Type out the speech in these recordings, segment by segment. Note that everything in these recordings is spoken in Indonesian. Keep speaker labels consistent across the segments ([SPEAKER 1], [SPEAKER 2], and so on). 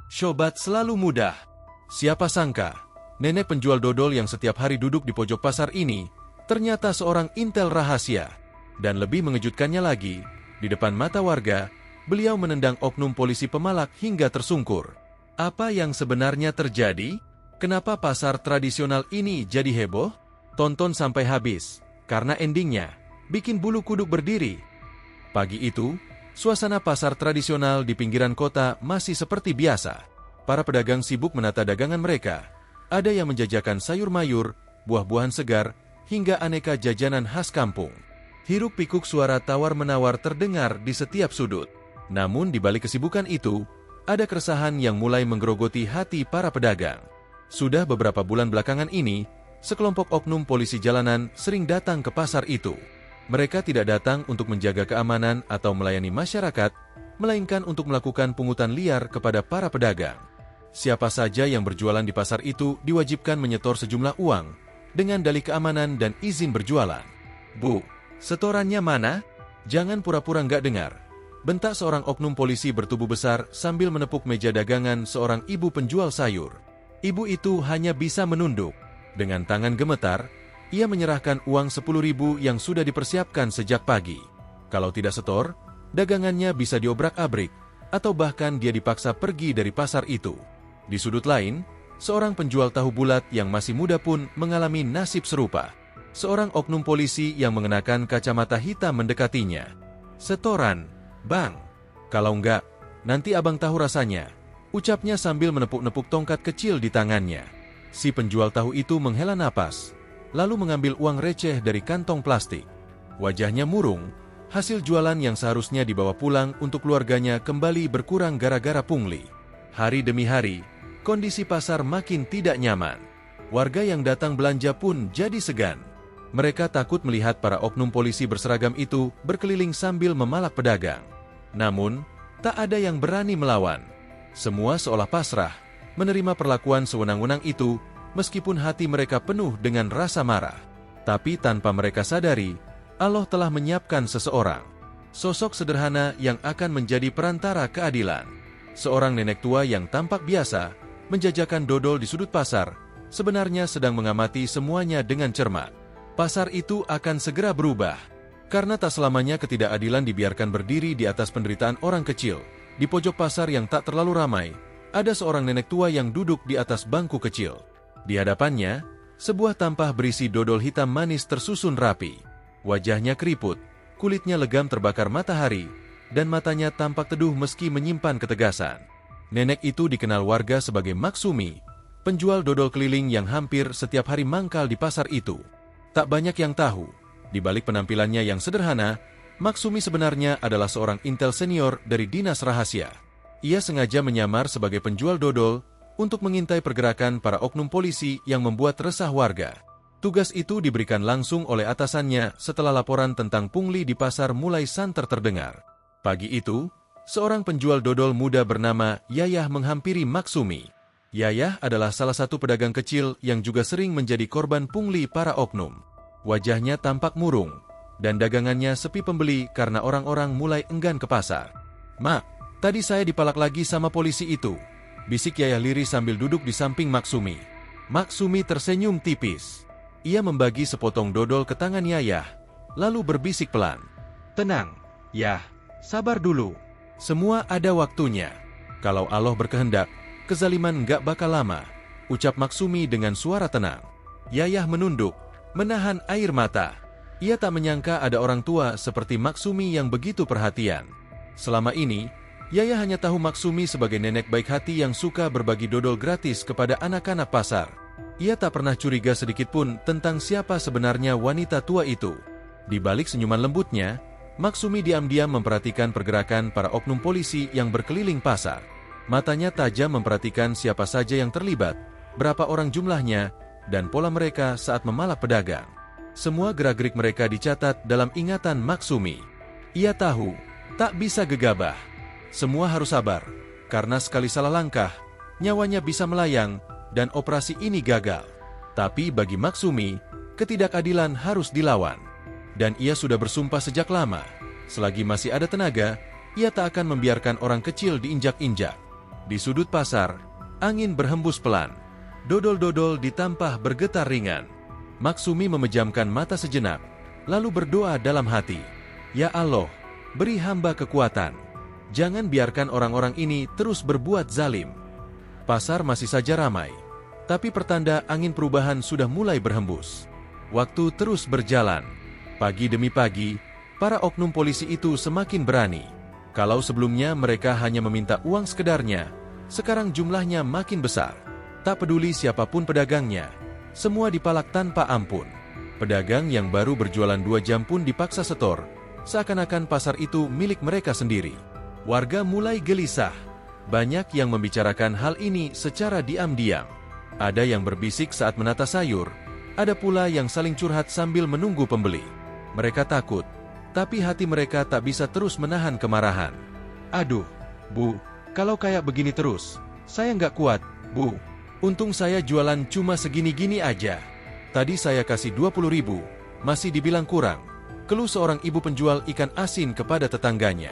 [SPEAKER 1] Sobat selalu mudah. Siapa sangka, nenek penjual dodol yang setiap hari duduk di pojok pasar ini, ternyata seorang intel rahasia. Dan lebih mengejutkannya lagi, di depan mata warga, beliau menendang oknum polisi pemalak hingga tersungkur. Apa yang sebenarnya terjadi? Kenapa pasar tradisional ini jadi heboh? Tonton sampai habis, karena endingnya bikin bulu kuduk berdiri. Pagi itu, suasana pasar tradisional di pinggiran kota masih seperti biasa. Para pedagang sibuk menata dagangan mereka. Ada yang menjajakan sayur mayur, buah-buahan segar, hingga aneka jajanan khas kampung. Hiruk-pikuk suara tawar-menawar terdengar di setiap sudut. Namun di balik kesibukan itu, ada keresahan yang mulai menggerogoti hati para pedagang. Sudah beberapa bulan belakangan ini, sekelompok oknum polisi jalanan sering datang ke pasar itu. Mereka tidak datang untuk menjaga keamanan atau melayani masyarakat, melainkan untuk melakukan pungutan liar kepada para pedagang. Siapa saja yang berjualan di pasar itu diwajibkan menyetor sejumlah uang, dengan dalih keamanan dan izin berjualan. Bu, setorannya mana? Jangan pura-pura nggak dengar. Bentak seorang oknum polisi bertubuh besar sambil menepuk meja dagangan seorang ibu penjual sayur. Ibu itu hanya bisa menunduk. Dengan tangan gemetar, ia menyerahkan uang 10.000 yang sudah dipersiapkan sejak pagi. Kalau tidak setor, dagangannya bisa diobrak-abrik, atau bahkan dia dipaksa pergi dari pasar itu. Di sudut lain, seorang penjual tahu bulat yang masih muda pun mengalami nasib serupa. Seorang oknum polisi yang mengenakan kacamata hitam mendekatinya. "Setoran, Bang. Kalau enggak, nanti abang tahu rasanya," ucapnya sambil menepuk-nepuk tongkat kecil di tangannya. Si penjual tahu itu menghela napas, lalu mengambil uang receh dari kantong plastik. Wajahnya murung, hasil jualan yang seharusnya dibawa pulang untuk keluarganya kembali berkurang gara-gara pungli. Hari demi hari, kondisi pasar makin tidak nyaman. Warga yang datang belanja pun jadi segan. Mereka takut melihat para oknum polisi berseragam itu berkeliling sambil memalak pedagang. Namun, tak ada yang berani melawan. Semua seolah pasrah, menerima perlakuan sewenang-wenang itu, meskipun hati mereka penuh dengan rasa marah. Tapi tanpa mereka sadari, Allah telah menyiapkan seseorang. Sosok sederhana yang akan menjadi perantara keadilan. Seorang nenek tua yang tampak biasa, menjajakan dodol di sudut pasar, sebenarnya sedang mengamati semuanya dengan cermat. Pasar itu akan segera berubah. Karena tak selamanya ketidakadilan dibiarkan berdiri di atas penderitaan orang kecil. Di pojok pasar yang tak terlalu ramai, ada seorang nenek tua yang duduk di atas bangku kecil. Di hadapannya, sebuah tampah berisi dodol hitam manis tersusun rapi. Wajahnya keriput, kulitnya legam terbakar matahari, dan matanya tampak teduh meski menyimpan ketegasan. Nenek itu dikenal warga sebagai Maksumi, penjual dodol keliling yang hampir setiap hari mangkal di pasar itu. Tak banyak yang tahu, di balik penampilannya yang sederhana, Maksumi sebenarnya adalah seorang intel senior dari dinas rahasia. Ia sengaja menyamar sebagai penjual dodol untuk mengintai pergerakan para oknum polisi yang membuat resah warga. Tugas itu diberikan langsung oleh atasannya setelah laporan tentang pungli di pasar mulai santer terdengar. Pagi itu, seorang penjual dodol muda bernama Yayah menghampiri Maksumi. Yayah adalah salah satu pedagang kecil yang juga sering menjadi korban pungli para oknum. Wajahnya tampak murung, dan dagangannya sepi pembeli karena orang-orang mulai enggan ke pasar. "Mak, tadi saya dipalak lagi sama polisi itu," bisik Yayah lirih sambil duduk di samping Maksumi. Maksumi tersenyum tipis. Ia membagi sepotong dodol ke tangan Yayah, lalu berbisik pelan. "Tenang, Yah, sabar dulu. Semua ada waktunya. Kalau Allah berkehendak, kezaliman nggak bakal lama," ucap Maksumi dengan suara tenang. Yayah menunduk, menahan air mata. Ia tak menyangka ada orang tua seperti Maksumi yang begitu perhatian. Selama ini, Yayah hanya tahu Maksumi sebagai nenek baik hati yang suka berbagi dodol gratis kepada anak-anak pasar. Ia tak pernah curiga sedikitpun tentang siapa sebenarnya wanita tua itu. Di balik senyuman lembutnya, Maksumi diam-diam memperhatikan pergerakan para oknum polisi yang berkeliling pasar. Matanya tajam memperhatikan siapa saja yang terlibat, berapa orang jumlahnya, dan pola mereka saat memalak pedagang. Semua gerak-gerik mereka dicatat dalam ingatan Maksumi. Ia tahu, tak bisa gegabah. Semua harus sabar, karena sekali salah langkah, nyawanya bisa melayang, dan operasi ini gagal. Tapi bagi Maksumi, ketidakadilan harus dilawan. Dan ia sudah bersumpah sejak lama, selagi masih ada tenaga, ia tak akan membiarkan orang kecil diinjak-injak. Di sudut pasar, angin berhembus pelan. Dodol-dodol ditampah bergetar ringan. Maksumi memejamkan mata sejenak, lalu berdoa dalam hati. Ya Allah, beri hamba kekuatan. Jangan biarkan orang-orang ini terus berbuat zalim. Pasar masih saja ramai, tapi pertanda angin perubahan sudah mulai berhembus. Waktu terus berjalan. Pagi demi pagi, para oknum polisi itu semakin berani. Kalau sebelumnya mereka hanya meminta uang sekedarnya, sekarang jumlahnya makin besar. Tak peduli siapapun pedagangnya, semua dipalak tanpa ampun. Pedagang yang baru berjualan 2 jam pun dipaksa setor, seakan-akan pasar itu milik mereka sendiri. Warga mulai gelisah. Banyak yang membicarakan hal ini secara diam-diam. Ada yang berbisik saat menata sayur, ada pula yang saling curhat sambil menunggu pembeli. Mereka takut, tapi hati mereka tak bisa terus menahan kemarahan. Aduh, Bu, kalau kayak begini terus, saya nggak kuat, Bu. Untung saya jualan cuma segini-gini aja. Tadi saya kasih 20.000, masih dibilang kurang. Keluh seorang ibu penjual ikan asin kepada tetangganya.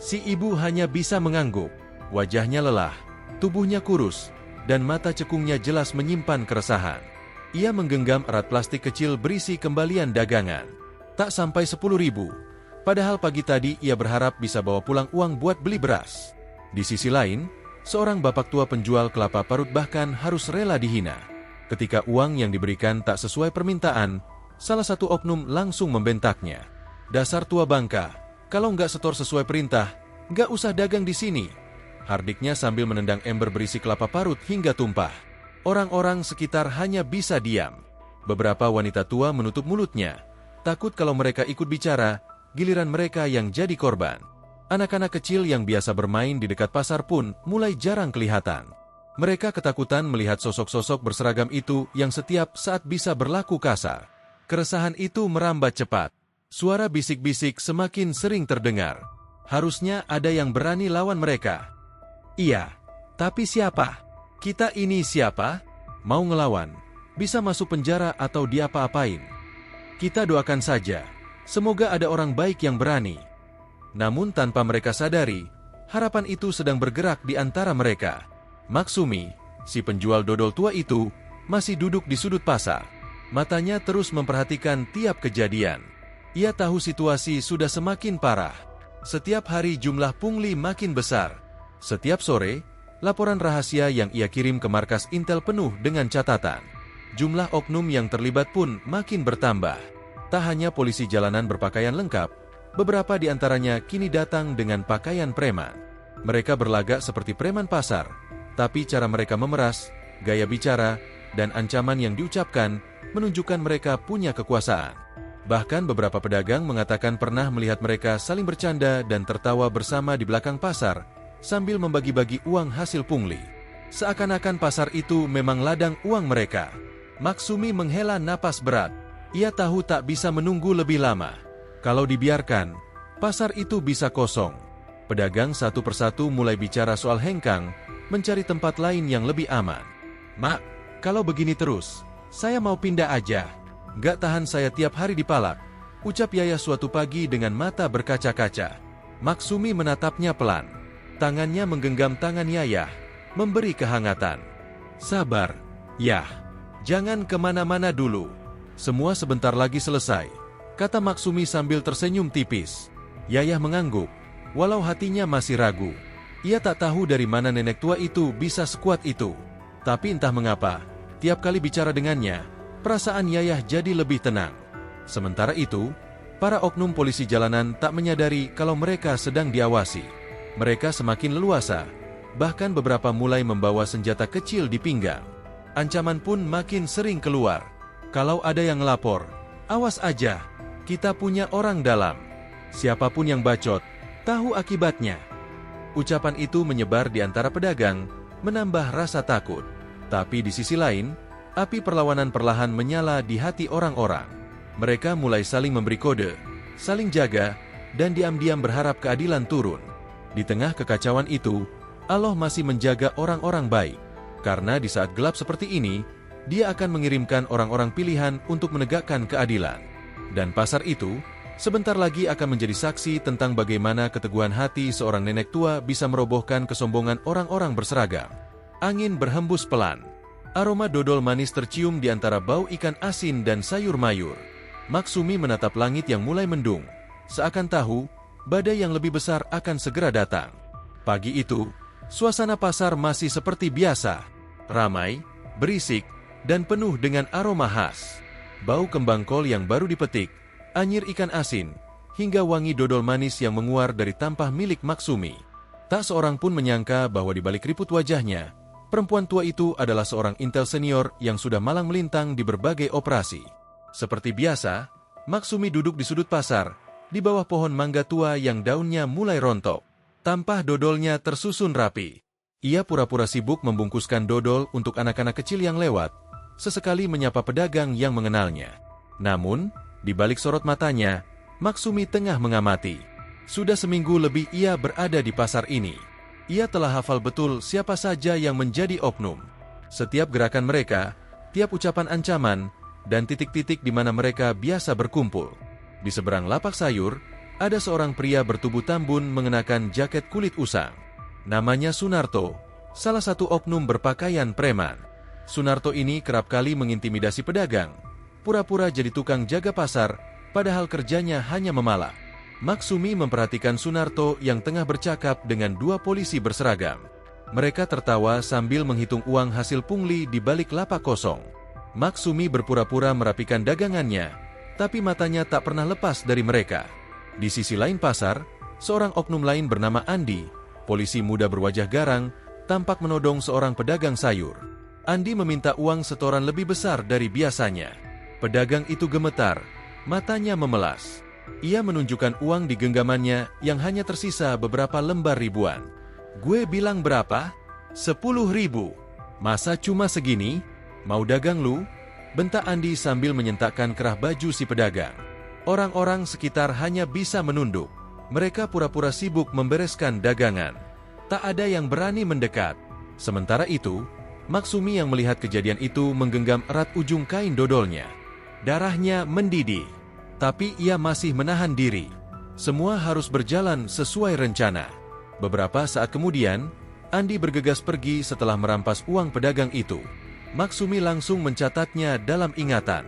[SPEAKER 1] Si ibu hanya bisa mengangguk. Wajahnya lelah, tubuhnya kurus, dan mata cekungnya jelas menyimpan keresahan. Ia menggenggam erat plastik kecil berisi kembalian dagangan. Tak sampai 10.000. Padahal pagi tadi ia berharap bisa bawa pulang uang buat beli beras. Di sisi lain, seorang bapak tua penjual kelapa parut bahkan harus rela dihina. Ketika uang yang diberikan tak sesuai permintaan, salah satu oknum langsung membentaknya. Dasar tua bangka, kalau nggak setor sesuai perintah, nggak usah dagang di sini. Hardiknya sambil menendang ember berisi kelapa parut hingga tumpah. Orang-orang sekitar hanya bisa diam. Beberapa wanita tua menutup mulutnya, takut kalau mereka ikut bicara, giliran mereka yang jadi korban. Anak-anak kecil yang biasa bermain di dekat pasar pun mulai jarang kelihatan. Mereka ketakutan melihat sosok-sosok berseragam itu yang setiap saat bisa berlaku kasar. Keresahan itu merambat cepat. Suara bisik-bisik semakin sering terdengar. Harusnya ada yang berani lawan mereka. Iya, tapi siapa? Kita ini siapa? Mau ngelawan, bisa masuk penjara atau diapa-apain. Kita doakan saja, semoga ada orang baik yang berani. Namun tanpa mereka sadari, harapan itu sedang bergerak di antara mereka. Maksumi, si penjual dodol tua itu, masih duduk di sudut pasar. Matanya terus memperhatikan tiap kejadian. Ia tahu situasi sudah semakin parah. Setiap hari jumlah pungli makin besar. Setiap sore, laporan rahasia yang ia kirim ke markas Intel penuh dengan catatan. Jumlah oknum yang terlibat pun makin bertambah. Tak hanya polisi jalanan berpakaian lengkap, beberapa di antaranya kini datang dengan pakaian preman. Mereka berlagak seperti preman pasar, tapi cara mereka memeras, gaya bicara, dan ancaman yang diucapkan menunjukkan mereka punya kekuasaan. Bahkan beberapa pedagang mengatakan pernah melihat mereka saling bercanda dan tertawa bersama di belakang pasar sambil membagi-bagi uang hasil pungli. Seakan-akan pasar itu memang ladang uang mereka. Maksumi menghela napas berat. Ia tahu tak bisa menunggu lebih lama. Kalau dibiarkan, pasar itu bisa kosong. Pedagang satu persatu mulai bicara soal hengkang, mencari tempat lain yang lebih aman. Mak, kalau begini terus, saya mau pindah aja. Gak tahan saya tiap hari dipalak, ucap Yayah suatu pagi dengan mata berkaca-kaca. Maksumi menatapnya pelan. Tangannya menggenggam tangan Yayah, memberi kehangatan. Sabar, Yah. Jangan kemana-mana dulu. Semua sebentar lagi selesai, kata Maksumi sambil tersenyum tipis. Yayah mengangguk, walau hatinya masih ragu. Ia tak tahu dari mana nenek tua itu bisa sekuat itu. Tapi entah mengapa, tiap kali bicara dengannya, perasaan Yayah jadi lebih tenang. Sementara itu, para oknum polisi jalanan tak menyadari kalau mereka sedang diawasi. Mereka semakin leluasa, bahkan beberapa mulai membawa senjata kecil di pinggang. Ancaman pun makin sering keluar. Kalau ada yang lapor, awas aja, kita punya orang dalam. Siapapun yang bacot, tahu akibatnya. Ucapan itu menyebar di antara pedagang, menambah rasa takut. Tapi di sisi lain, api perlawanan perlahan menyala di hati orang-orang. Mereka mulai saling memberi kode, saling jaga, dan diam-diam berharap keadilan turun. Di tengah kekacauan itu, Allah masih menjaga orang-orang baik. Karena di saat gelap seperti ini, Dia akan mengirimkan orang-orang pilihan untuk menegakkan keadilan. Dan pasar itu Sebentar lagi akan menjadi saksi tentang bagaimana keteguhan hati seorang nenek tua bisa merobohkan kesombongan orang-orang berseragam. Angin berhembus pelan. Aroma dodol manis tercium di antara bau ikan asin dan sayur mayur. Maksumi menatap langit yang mulai mendung. Seakan tahu, badai yang lebih besar akan segera datang. Pagi itu, suasana pasar masih seperti biasa. Ramai, berisik, dan penuh dengan aroma khas. Bau kembang kol yang baru dipetik, anyir ikan asin, hingga wangi dodol manis yang menguar dari tampah milik Maksumi. Tak seorang pun menyangka bahwa di balik keriput wajahnya, perempuan tua itu adalah seorang intel senior yang sudah malang melintang di berbagai operasi. Seperti biasa, Maksumi duduk di sudut pasar, di bawah pohon mangga tua yang daunnya mulai rontok. Tampah dodolnya tersusun rapi. Ia pura-pura sibuk membungkuskan dodol untuk anak-anak kecil yang lewat, sesekali menyapa pedagang yang mengenalnya. Namun, di balik sorot matanya, Maksumi tengah mengamati. Sudah seminggu lebih ia berada di pasar ini. Ia telah hafal betul siapa saja yang menjadi oknum. Setiap gerakan mereka, tiap ucapan ancaman, dan titik-titik di mana mereka biasa berkumpul. Di seberang lapak sayur, ada seorang pria bertubuh tambun mengenakan jaket kulit usang. Namanya Sunarto, salah satu oknum berpakaian preman. Sunarto ini kerap kali mengintimidasi pedagang, pura-pura jadi tukang jaga pasar, padahal kerjanya hanya memalak. Maksumi memperhatikan Sunarto yang tengah bercakap dengan dua polisi berseragam. Mereka tertawa sambil menghitung uang hasil pungli di balik lapak kosong. Maksumi berpura-pura merapikan dagangannya, tapi matanya tak pernah lepas dari mereka. Di sisi lain pasar, seorang oknum lain bernama Andi, polisi muda berwajah garang, tampak menodong seorang pedagang sayur. Andi meminta uang setoran lebih besar dari biasanya. Pedagang itu gemetar, matanya memelas. Ia menunjukkan uang di genggamannya yang hanya tersisa beberapa lembar ribuan. "Gue bilang berapa? 10.000. Masa cuma segini? Mau dagang lu?" bentak Andi sambil menyentakkan kerah baju si pedagang. Orang-orang sekitar hanya bisa menunduk. Mereka pura-pura sibuk membereskan dagangan. Tak ada yang berani mendekat. Sementara itu, Maksumi yang melihat kejadian itu menggenggam erat ujung kain dodolnya. Darahnya mendidih, tapi ia masih menahan diri. Semua harus berjalan sesuai rencana. Beberapa saat kemudian, Andi bergegas pergi setelah merampas uang pedagang itu. Maksumi langsung mencatatnya dalam ingatan.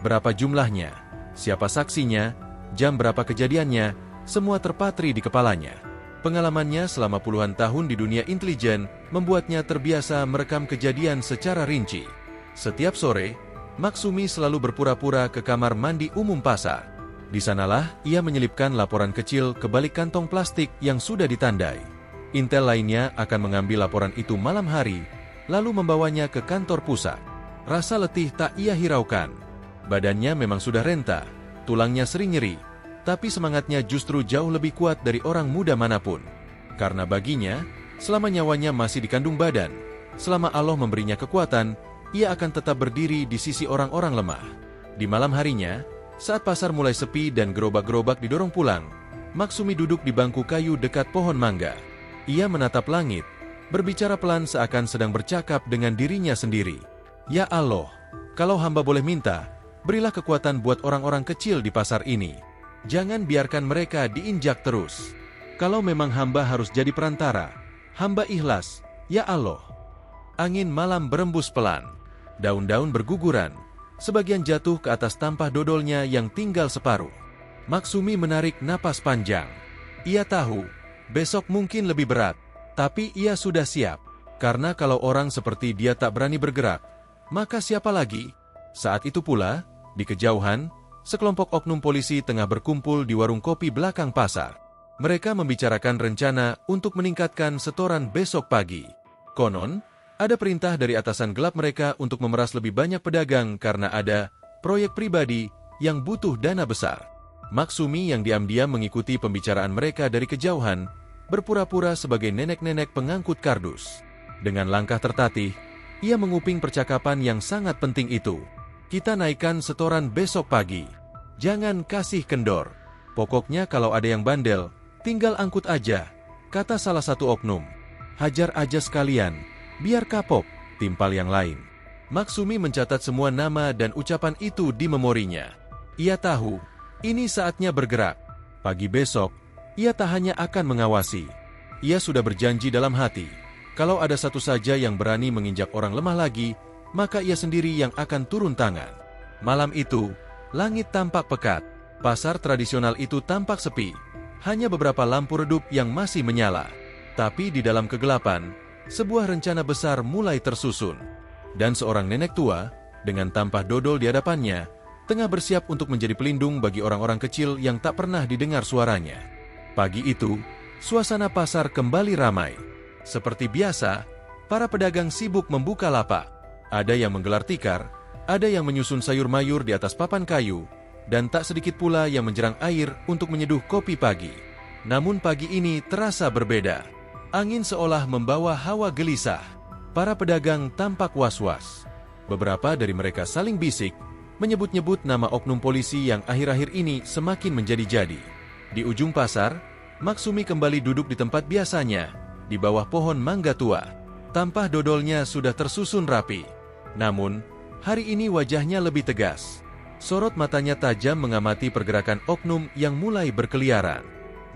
[SPEAKER 1] Berapa jumlahnya, siapa saksinya, jam berapa kejadiannya, semua terpatri di kepalanya. Pengalamannya selama puluhan tahun di dunia intelijen membuatnya terbiasa merekam kejadian secara rinci. Setiap sore, Maksumi selalu berpura-pura ke kamar mandi umum pasar. Di sanalah ia menyelipkan laporan kecil ke balik kantong plastik yang sudah ditandai. Intel lainnya akan mengambil laporan itu malam hari, lalu membawanya ke kantor pusat. Rasa letih tak ia hiraukan. Badannya memang sudah renta, tulangnya sering nyeri, tapi semangatnya justru jauh lebih kuat dari orang muda manapun. Karena baginya, selama nyawanya masih dikandung badan, selama Allah memberinya kekuatan, ia akan tetap berdiri di sisi orang-orang lemah. Di malam harinya, saat pasar mulai sepi dan gerobak-gerobak didorong pulang, Maksumi duduk di bangku kayu dekat pohon mangga. Ia menatap langit, berbicara pelan seakan sedang bercakap dengan dirinya sendiri. "Ya Allah, kalau hamba boleh minta, berilah kekuatan buat orang-orang kecil di pasar ini. Jangan biarkan mereka diinjak terus. Kalau memang hamba harus jadi perantara, hamba ikhlas, ya Allah." Angin malam berembus pelan. Daun-daun berguguran, sebagian jatuh ke atas tampah dodolnya yang tinggal separuh. Maksumi menarik napas panjang. Ia tahu, besok mungkin lebih berat, tapi ia sudah siap. Karena kalau orang seperti dia tak berani bergerak, maka siapa lagi? Saat itu pula, di kejauhan, sekelompok oknum polisi tengah berkumpul di warung kopi belakang pasar. Mereka membicarakan rencana untuk meningkatkan setoran besok pagi. Konon, ada perintah dari atasan gelap mereka untuk memeras lebih banyak pedagang karena ada proyek pribadi yang butuh dana besar. Maksumi yang diam-diam mengikuti pembicaraan mereka dari kejauhan, berpura-pura sebagai nenek-nenek pengangkut kardus. Dengan langkah tertatih, ia menguping percakapan yang sangat penting itu. "Kita naikkan setoran besok pagi. Jangan kasih kendor. Pokoknya kalau ada yang bandel, tinggal angkut aja," kata salah satu oknum. "Hajar aja sekalian. Biar kapok," timpal yang lain. Maksumi mencatat semua nama dan ucapan itu di memorinya. Ia tahu, Ini saatnya bergerak. Pagi besok, ia tak hanya akan mengawasi. Ia sudah berjanji dalam hati, kalau ada satu saja yang berani menginjak orang lemah lagi, maka ia sendiri yang akan turun tangan. Malam itu, langit tampak pekat. Pasar tradisional itu tampak sepi. Hanya beberapa lampu redup yang masih menyala. Tapi di dalam kegelapan, sebuah rencana besar mulai tersusun. Dan seorang nenek tua, dengan tampah dodol di hadapannya, tengah bersiap untuk menjadi pelindung bagi orang-orang kecil yang tak pernah didengar suaranya. Pagi itu, suasana pasar kembali ramai. Seperti biasa, para pedagang sibuk membuka lapak. Ada yang menggelar tikar, ada yang menyusun sayur mayur di atas papan kayu, dan tak sedikit pula yang menjerang air untuk menyeduh kopi pagi. Namun pagi ini terasa berbeda. Angin seolah membawa hawa gelisah. Para pedagang tampak was-was. Beberapa dari mereka saling bisik, menyebut-nyebut nama oknum polisi yang akhir-akhir ini semakin menjadi-jadi. Di ujung pasar, Maksumi kembali duduk di tempat biasanya, di bawah pohon mangga tua. Tampah dodolnya sudah tersusun rapi. Namun, hari ini wajahnya lebih tegas. Sorot matanya tajam mengamati pergerakan oknum yang mulai berkeliaran.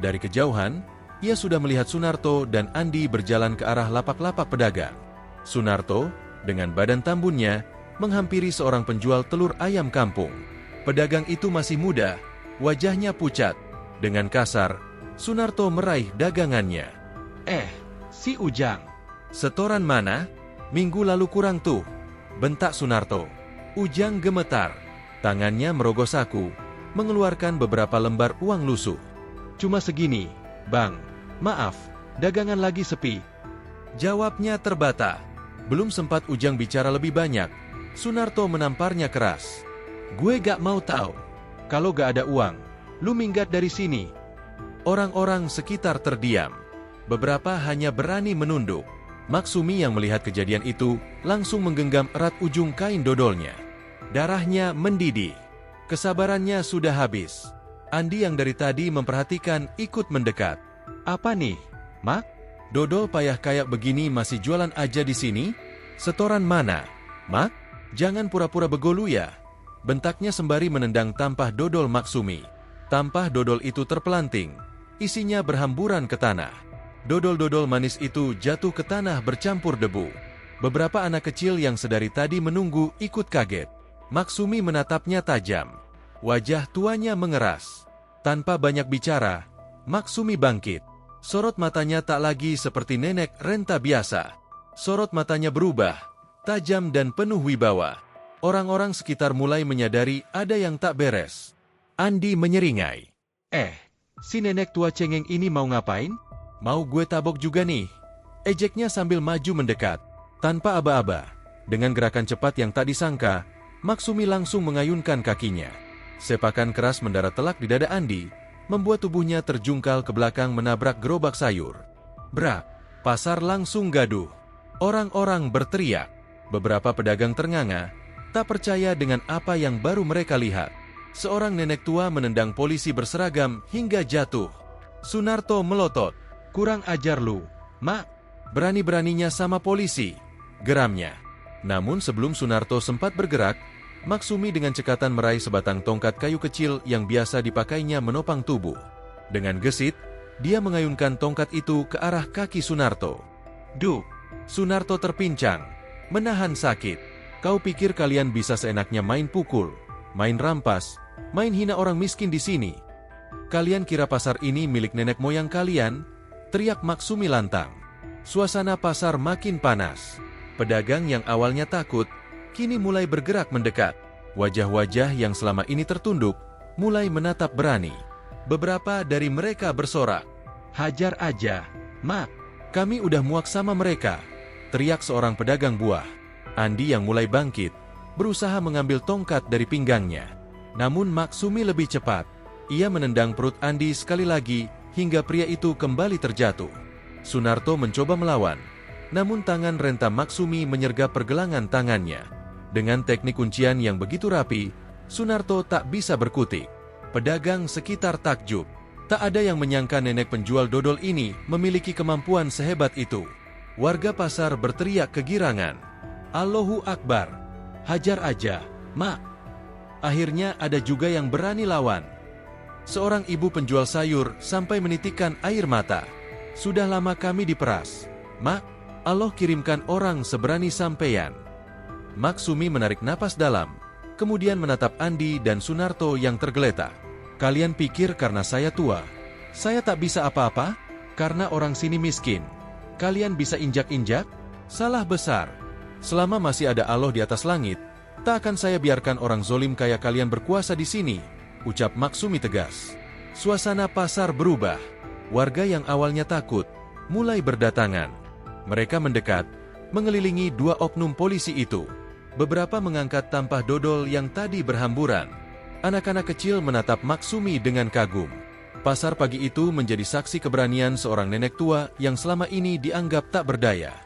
[SPEAKER 1] Dari kejauhan, ia sudah melihat Sunarto dan Andi berjalan ke arah lapak-lapak pedagang. Sunarto, dengan badan tambunnya, menghampiri seorang penjual telur ayam kampung. Pedagang itu masih muda, wajahnya pucat. Dengan kasar, Sunarto meraih dagangannya. Si Ujang. Setoran mana? Minggu lalu kurang tuh, bentak Sunarto. Ujang gemetar. Tangannya merogoh saku, mengeluarkan beberapa lembar uang lusuh. Cuma segini, Bang. Maaf, dagangan lagi sepi. Jawabnya terbata. Belum sempat Ujang bicara lebih banyak, Sunarto menamparnya keras. Gue gak mau tahu. Kalau gak ada uang, lu minggat dari sini. Orang-orang sekitar terdiam. Beberapa hanya berani menunduk. Maksumi yang melihat kejadian itu langsung menggenggam erat ujung kain dodolnya. Darahnya mendidih. Kesabarannya sudah habis. Andi yang dari tadi memperhatikan ikut mendekat. Apa nih, Mak? Dodol payah kayak begini masih jualan aja di sini? Setoran mana, Mak? Jangan pura-pura begolu ya. Bentaknya sembari menendang tampah dodol Maksumi. Tampah dodol itu terpelanting. Isinya berhamburan ke tanah. Dodol-dodol manis itu jatuh ke tanah bercampur debu. Beberapa anak kecil yang sedari tadi menunggu ikut kaget. Maksumi menatapnya tajam. Wajah tuanya mengeras. Tanpa banyak bicara, Maksumi bangkit. Sorot matanya tak lagi seperti nenek renta biasa. Sorot matanya berubah, tajam dan penuh wibawa. Orang-orang sekitar mulai menyadari ada yang tak beres. Andi menyeringai. Si nenek tua cengeng ini mau ngapain? Mau gue tabok juga nih? Ejeknya sambil maju mendekat. Tanpa aba-aba, dengan gerakan cepat yang tak disangka, Maksumi langsung mengayunkan kakinya. Sepakan keras mendarat telak di dada Andi, membuat tubuhnya terjungkal ke belakang menabrak gerobak sayur. Brak! Pasar langsung gaduh. Orang-orang berteriak. Beberapa pedagang ternganga, tak percaya dengan apa yang baru mereka lihat. Seorang nenek tua menendang polisi berseragam hingga jatuh. Sunarto melotot. Kurang ajar lu, Mak. Berani-beraninya sama polisi, geramnya. Namun sebelum Sunarto sempat bergerak, Maksumi dengan cekatan meraih sebatang tongkat kayu kecil yang biasa dipakainya menopang tubuh. Dengan gesit, dia mengayunkan tongkat itu ke arah kaki Sunarto. Duh! Sunarto terpincang, menahan sakit. Kau pikir kalian bisa seenaknya main pukul, main rampas, main hina orang miskin di sini? Kalian kira pasar ini milik nenek moyang kalian? Teriak Maksumi lantang. Suasana pasar makin panas. Pedagang yang awalnya takut, kini mulai bergerak mendekat. Wajah-wajah yang selama ini tertunduk, mulai menatap berani. Beberapa dari mereka bersorak. Hajar aja, Mak. Kami udah muak sama mereka. Teriak seorang pedagang buah. Andi yang mulai bangkit, berusaha mengambil tongkat dari pinggangnya. Namun Maksumi lebih cepat. Ia menendang perut Andi sekali lagi, hingga pria itu kembali terjatuh. Sunarto mencoba melawan, namun tangan renta Maksumi menyergap pergelangan tangannya. Dengan teknik kuncian yang begitu rapi, Sunarto tak bisa berkutik. Pedagang sekitar takjub. Tak ada yang menyangka nenek penjual dodol ini memiliki kemampuan sehebat itu. Warga pasar berteriak kegirangan. Allahu Akbar. Hajar aja, Mak. Akhirnya ada juga yang berani lawan. Seorang ibu penjual sayur sampai menitikkan air mata. Sudah lama kami diperas. Mak, Allah kirimkan orang seberani sampeyan. Maksumi menarik napas dalam, kemudian menatap Andi dan Sunarto yang tergeletak. Kalian pikir karena saya tua, saya tak bisa apa-apa? Karena orang sini miskin, kalian bisa injak-injak? Salah besar. Selama masih ada Allah di atas langit, tak akan saya biarkan orang zolim kayak kalian berkuasa di sini, ucap Maksumi tegas. Suasana pasar berubah. Warga yang awalnya takut, mulai berdatangan. Mereka mendekat, mengelilingi dua oknum polisi itu. Beberapa mengangkat tampah dodol yang tadi berhamburan. Anak-anak kecil menatap Maksumi dengan kagum. Pasar pagi itu menjadi saksi keberanian seorang nenek tua yang selama ini dianggap tak berdaya.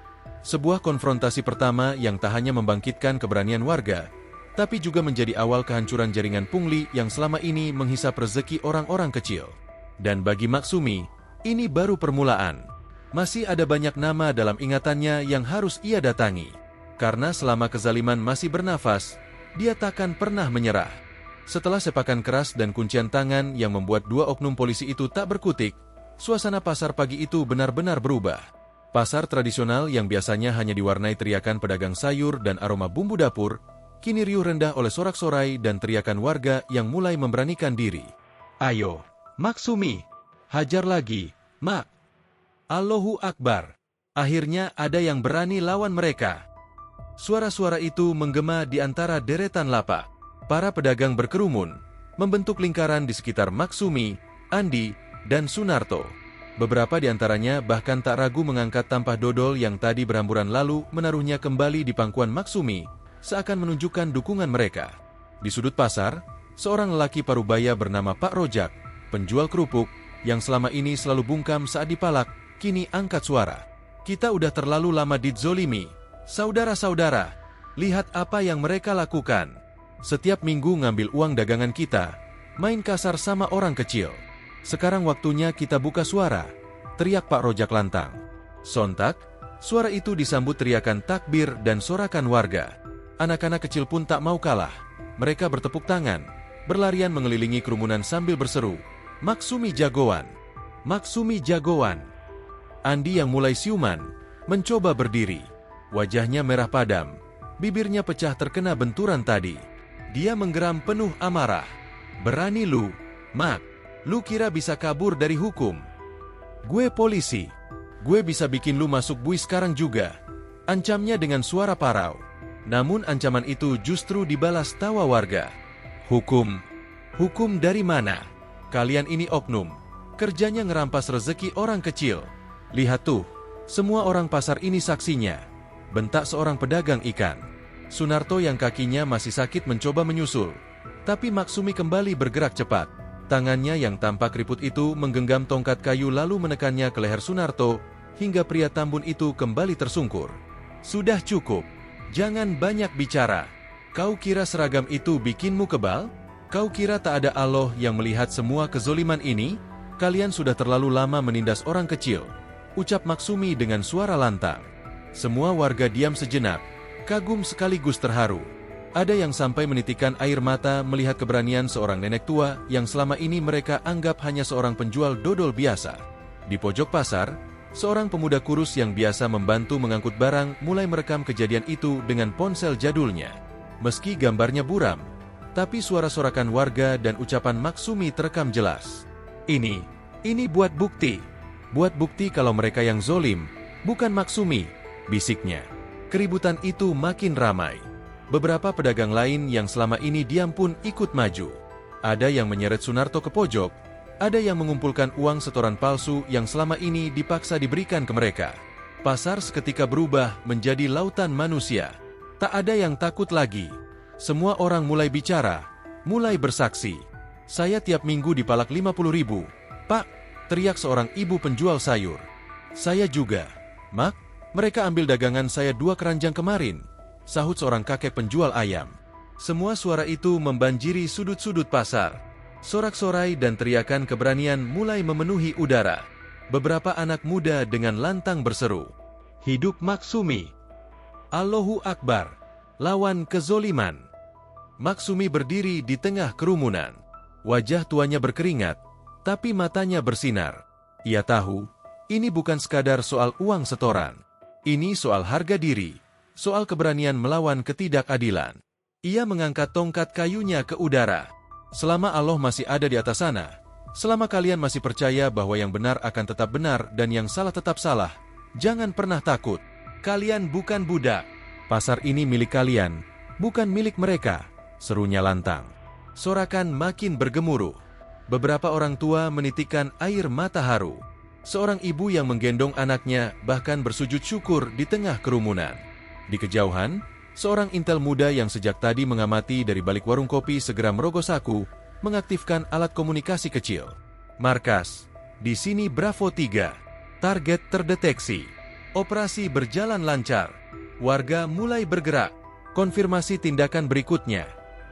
[SPEAKER 1] Sebuah konfrontasi pertama yang tak hanya membangkitkan keberanian warga, tapi juga menjadi awal kehancuran jaringan pungli yang selama ini menghisap rezeki orang-orang kecil. Dan bagi Maksumi, ini baru permulaan. Masih ada banyak nama dalam ingatannya yang harus ia datangi. Karena selama kezaliman masih bernafas, dia takkan pernah menyerah. Setelah sepakan keras dan kuncian tangan yang membuat dua oknum polisi itu tak berkutik, suasana pasar pagi itu benar-benar berubah. Pasar tradisional yang biasanya hanya diwarnai teriakan pedagang sayur dan aroma bumbu dapur, kini riuh rendah oleh sorak-sorai dan teriakan warga yang mulai memberanikan diri. Ayo, Maksumi, hajar lagi, Mak. Allahu Akbar. Akhirnya ada yang berani lawan mereka. Suara-suara itu menggema di antara deretan lapak. Para pedagang berkerumun, membentuk lingkaran di sekitar Maksumi, Andi, dan Sunarto. Beberapa di antaranya bahkan tak ragu mengangkat tampah dodol yang tadi berhamburan lalu menaruhnya kembali di pangkuan Maksumi, seakan menunjukkan dukungan mereka. Di sudut pasar, seorang lelaki parubaya bernama Pak Rojak, penjual kerupuk, yang selama ini selalu bungkam saat dipalak, kini angkat suara. Kita udah terlalu lama dizolimi. Saudara-saudara, lihat apa yang mereka lakukan. Setiap minggu ngambil uang dagangan kita, main kasar sama orang kecil. Sekarang waktunya kita buka suara, teriak Pak Rojak lantang. Sontak, suara itu disambut teriakan takbir dan sorakan warga. Anak-anak kecil pun tak mau kalah. Mereka bertepuk tangan, berlarian mengelilingi kerumunan sambil berseru, Maksumi jagoan! Maksumi jagoan! Andi yang mulai siuman, mencoba berdiri. Wajahnya merah padam, bibirnya pecah terkena benturan tadi. Dia menggeram penuh amarah. Berani lu, Mak? Lu kira bisa kabur dari hukum? Gue polisi. Gue bisa bikin lu masuk bui sekarang juga. Ancamnya dengan suara parau. Namun ancaman itu justru dibalas tawa warga. Hukum? Hukum dari mana? Kalian ini oknum. Kerjanya ngerampas rezeki orang kecil. Lihat tuh, semua orang pasar ini saksinya. Bentak seorang pedagang ikan. Sunarto yang kakinya masih sakit mencoba menyusul. Tapi Maksumi kembali bergerak cepat. Tangannya yang tampak keriput itu menggenggam tongkat kayu lalu menekannya ke leher Sunarto, hingga pria tambun itu kembali tersungkur. Sudah cukup. Jangan banyak bicara. Kau kira seragam itu bikinmu kebal? Kau kira tak ada Allah yang melihat semua kezoliman ini? Kalian sudah terlalu lama menindas orang kecil, ucap Maksumi dengan suara lantang. Semua warga diam sejenak, kagum sekaligus terharu. Ada yang sampai menitikkan air mata melihat keberanian seorang nenek tua yang selama ini mereka anggap hanya seorang penjual dodol biasa. Di pojok pasar, seorang pemuda kurus yang biasa membantu mengangkut barang mulai merekam kejadian itu dengan ponsel jadulnya. Meski gambarnya buram, tapi suara sorakan warga dan ucapan Maksumi terekam jelas. Ini buat bukti. Buat bukti kalau mereka yang zolim, bukan Maksumi, bisiknya. Keributan itu makin ramai. Beberapa pedagang lain yang selama ini diam pun ikut maju. Ada yang menyeret Sunarto ke pojok, ada yang mengumpulkan uang setoran palsu yang selama ini dipaksa diberikan ke mereka. Pasar seketika berubah menjadi lautan manusia. Tak ada yang takut lagi. Semua orang mulai bicara, mulai bersaksi. Saya tiap minggu dipalak 50.000. Pak, teriak seorang ibu penjual sayur. Saya juga. Mak, mereka ambil dagangan saya 2 keranjang kemarin, sahut seorang kakek penjual ayam. Semua suara itu membanjiri sudut-sudut pasar. Sorak-sorai dan teriakan keberanian mulai memenuhi udara. Beberapa anak muda dengan lantang berseru, Hidup Maksumi! Allahu Akbar! Lawan kezoliman! Maksumi berdiri di tengah kerumunan. Wajah tuanya berkeringat, tapi matanya bersinar. Ia tahu, ini bukan sekadar soal uang setoran. Ini soal harga diri, soal keberanian melawan ketidakadilan. Ia mengangkat tongkat kayunya ke udara. Selama Allah masih ada di atas sana, selama kalian masih percaya bahwa yang benar akan tetap benar dan yang salah tetap salah, jangan pernah takut. Kalian bukan budak. Pasar ini milik kalian, bukan milik mereka, serunya lantang. Sorakan makin bergemuruh. Beberapa orang tua menitikkan air mata haru. Seorang ibu yang menggendong anaknya bahkan bersujud syukur di tengah kerumunan. Di kejauhan, seorang intel muda yang sejak tadi mengamati dari balik warung kopi segera merogoh saku, mengaktifkan alat komunikasi kecil. Markas, di sini Bravo 3. Target terdeteksi. Operasi berjalan lancar. Warga mulai bergerak. Konfirmasi tindakan berikutnya.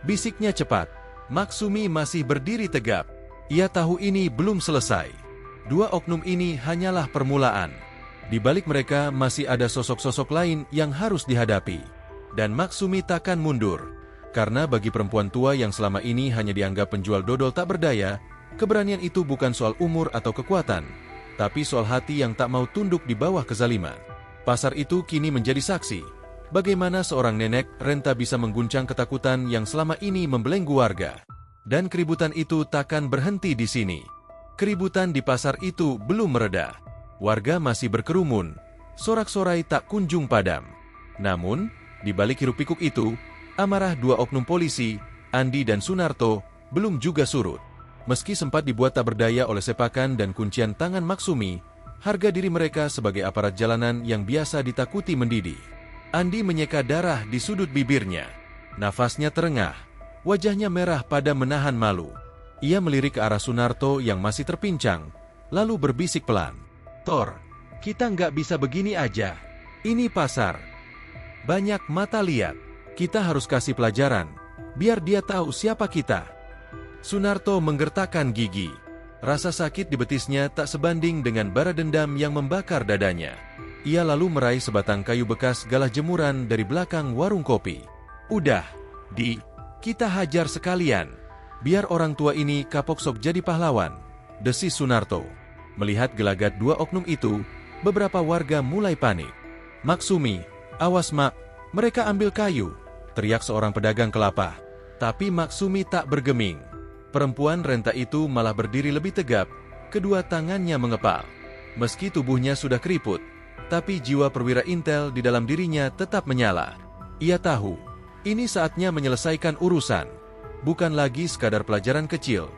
[SPEAKER 1] Bisiknya cepat. Maksumi masih berdiri tegap. Ia tahu ini belum selesai. Dua oknum ini hanyalah permulaan. Di balik mereka masih ada sosok-sosok lain yang harus dihadapi. Dan Maksumi takkan mundur. Karena bagi perempuan tua yang selama ini hanya dianggap penjual dodol tak berdaya, keberanian itu bukan soal umur atau kekuatan, tapi soal hati yang tak mau tunduk di bawah kezaliman. Pasar itu kini menjadi saksi, bagaimana seorang nenek renta bisa mengguncang ketakutan yang selama ini membelenggu warga. Dan keributan itu takkan berhenti di sini. Keributan di pasar itu belum mereda. Warga masih berkerumun, sorak-sorai tak kunjung padam. Namun, di balik hiruk-pikuk itu, amarah dua oknum polisi, Andi dan Sunarto, belum juga surut. Meski sempat dibuat tak berdaya oleh sepakan dan kuncian tangan Maksumi, harga diri mereka sebagai aparat jalanan yang biasa ditakuti mendidih. Andi menyeka darah di sudut bibirnya. Nafasnya terengah, wajahnya merah pada menahan malu. Ia melirik ke arah Sunarto yang masih terpincang, lalu berbisik pelan. "Tor, kita nggak bisa begini aja. Ini pasar. Banyak mata lihat. Kita harus kasih pelajaran, biar dia tahu siapa kita." Sunarto menggertakkan gigi. Rasa sakit di betisnya tak sebanding dengan bara dendam yang membakar dadanya. Ia lalu meraih sebatang kayu bekas galah jemuran dari belakang warung kopi. "Udah, Di, kita hajar sekalian. Biar orang tua ini kapok sok jadi pahlawan," desis Sunarto. Melihat gelagat dua oknum itu, beberapa warga mulai panik. "Maksumi, awas Mak, mereka ambil kayu," teriak seorang pedagang kelapa. Tapi Maksumi tak bergeming. Perempuan renta itu malah berdiri lebih tegap, kedua tangannya mengepal. Meski tubuhnya sudah keriput, tapi jiwa perwira intel di dalam dirinya tetap menyala. Ia tahu, ini saatnya menyelesaikan urusan. Bukan lagi sekadar pelajaran kecil,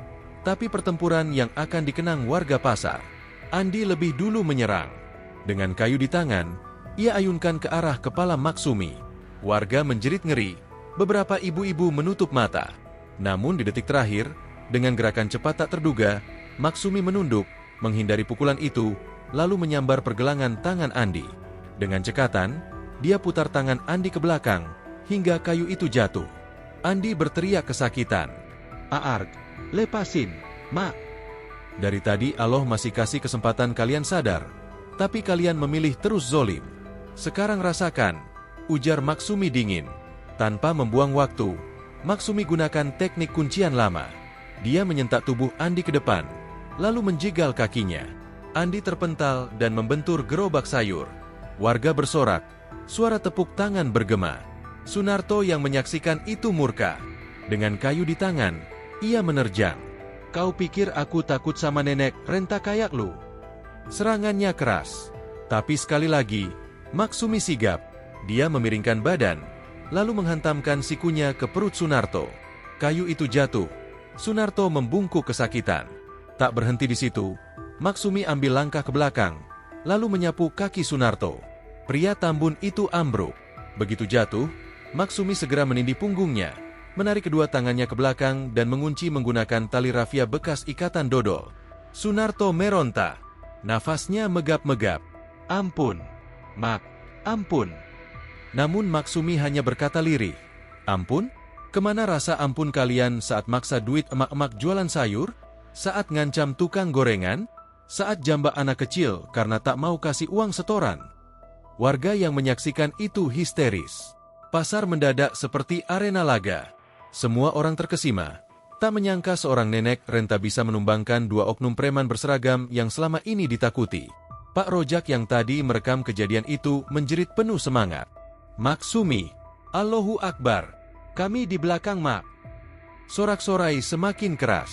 [SPEAKER 1] tapi pertempuran yang akan dikenang warga pasar. Andi lebih dulu menyerang. Dengan kayu di tangan, ia ayunkan ke arah kepala Maksumi. Warga menjerit ngeri, beberapa ibu-ibu menutup mata. Namun di detik terakhir, dengan gerakan cepat tak terduga, Maksumi menunduk, menghindari pukulan itu, lalu menyambar pergelangan tangan Andi. Dengan cekatan, dia putar tangan Andi ke belakang, hingga kayu itu jatuh. Andi berteriak kesakitan. "Aarg, lepasin, Mak. Dari tadi Allah masih kasih kesempatan kalian sadar, tapi kalian memilih terus zolim. Sekarang rasakan," ujar Maksumi dingin. Tanpa membuang waktu, Maksumi gunakan teknik kuncian lama. Dia menyentak tubuh Andi ke depan, lalu menjegal kakinya. Andi terpental dan membentur gerobak sayur. Warga bersorak, suara tepuk tangan bergema. Sunarto yang menyaksikan itu murka. Dengan kayu di tangan, ia menerjang. "Kau pikir aku takut sama nenek renta kayak lu?" Serangannya keras. Tapi sekali lagi, Maksumi sigap. Dia memiringkan badan, lalu menghantamkan sikunya ke perut Sunarto. Kayu itu jatuh. Sunarto membungkuk kesakitan. Tak berhenti di situ, Maksumi ambil langkah ke belakang, lalu menyapu kaki Sunarto. Pria tambun itu ambruk. Begitu jatuh, Maksumi segera menindih punggungnya, menarik kedua tangannya ke belakang dan mengunci menggunakan tali rafia bekas ikatan dodol. Sunarto meronta. Nafasnya megap-megap. "Ampun, Mak, ampun." Namun Maksumi hanya berkata lirih, "Ampun? Kemana rasa ampun kalian saat maksa duit emak-emak jualan sayur? Saat ngancam tukang gorengan? Saat jambak anak kecil karena tak mau kasih uang setoran?" Warga yang menyaksikan itu histeris. Pasar mendadak seperti arena laga. Semua orang terkesima, Tak menyangka seorang nenek renta bisa menumbangkan dua oknum preman berseragam yang selama ini ditakuti. Pak Rojak yang tadi merekam kejadian itu menjerit penuh semangat. "Mak Sumi, Allahu Akbar, kami di belakang Mak." Sorak-sorai semakin keras.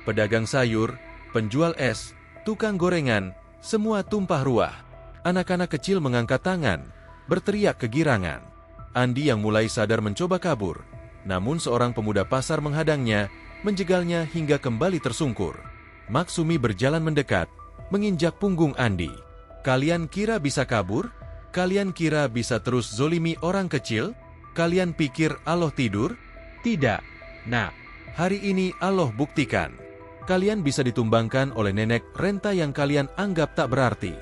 [SPEAKER 1] Pedagang sayur, penjual es, tukang gorengan, semua tumpah ruah. Anak-anak kecil mengangkat tangan, berteriak kegirangan. Andi yang mulai sadar mencoba kabur, namun seorang pemuda pasar menghadangnya, menjegalnya hingga kembali tersungkur. Mak Sumi berjalan mendekat, menginjak punggung Andi. "Kalian kira bisa kabur? Kalian kira bisa terus zolimi orang kecil? Kalian pikir Allah tidur? Tidak. Nah, hari ini Allah buktikan. Kalian bisa ditumbangkan oleh nenek renta yang kalian anggap tak berarti."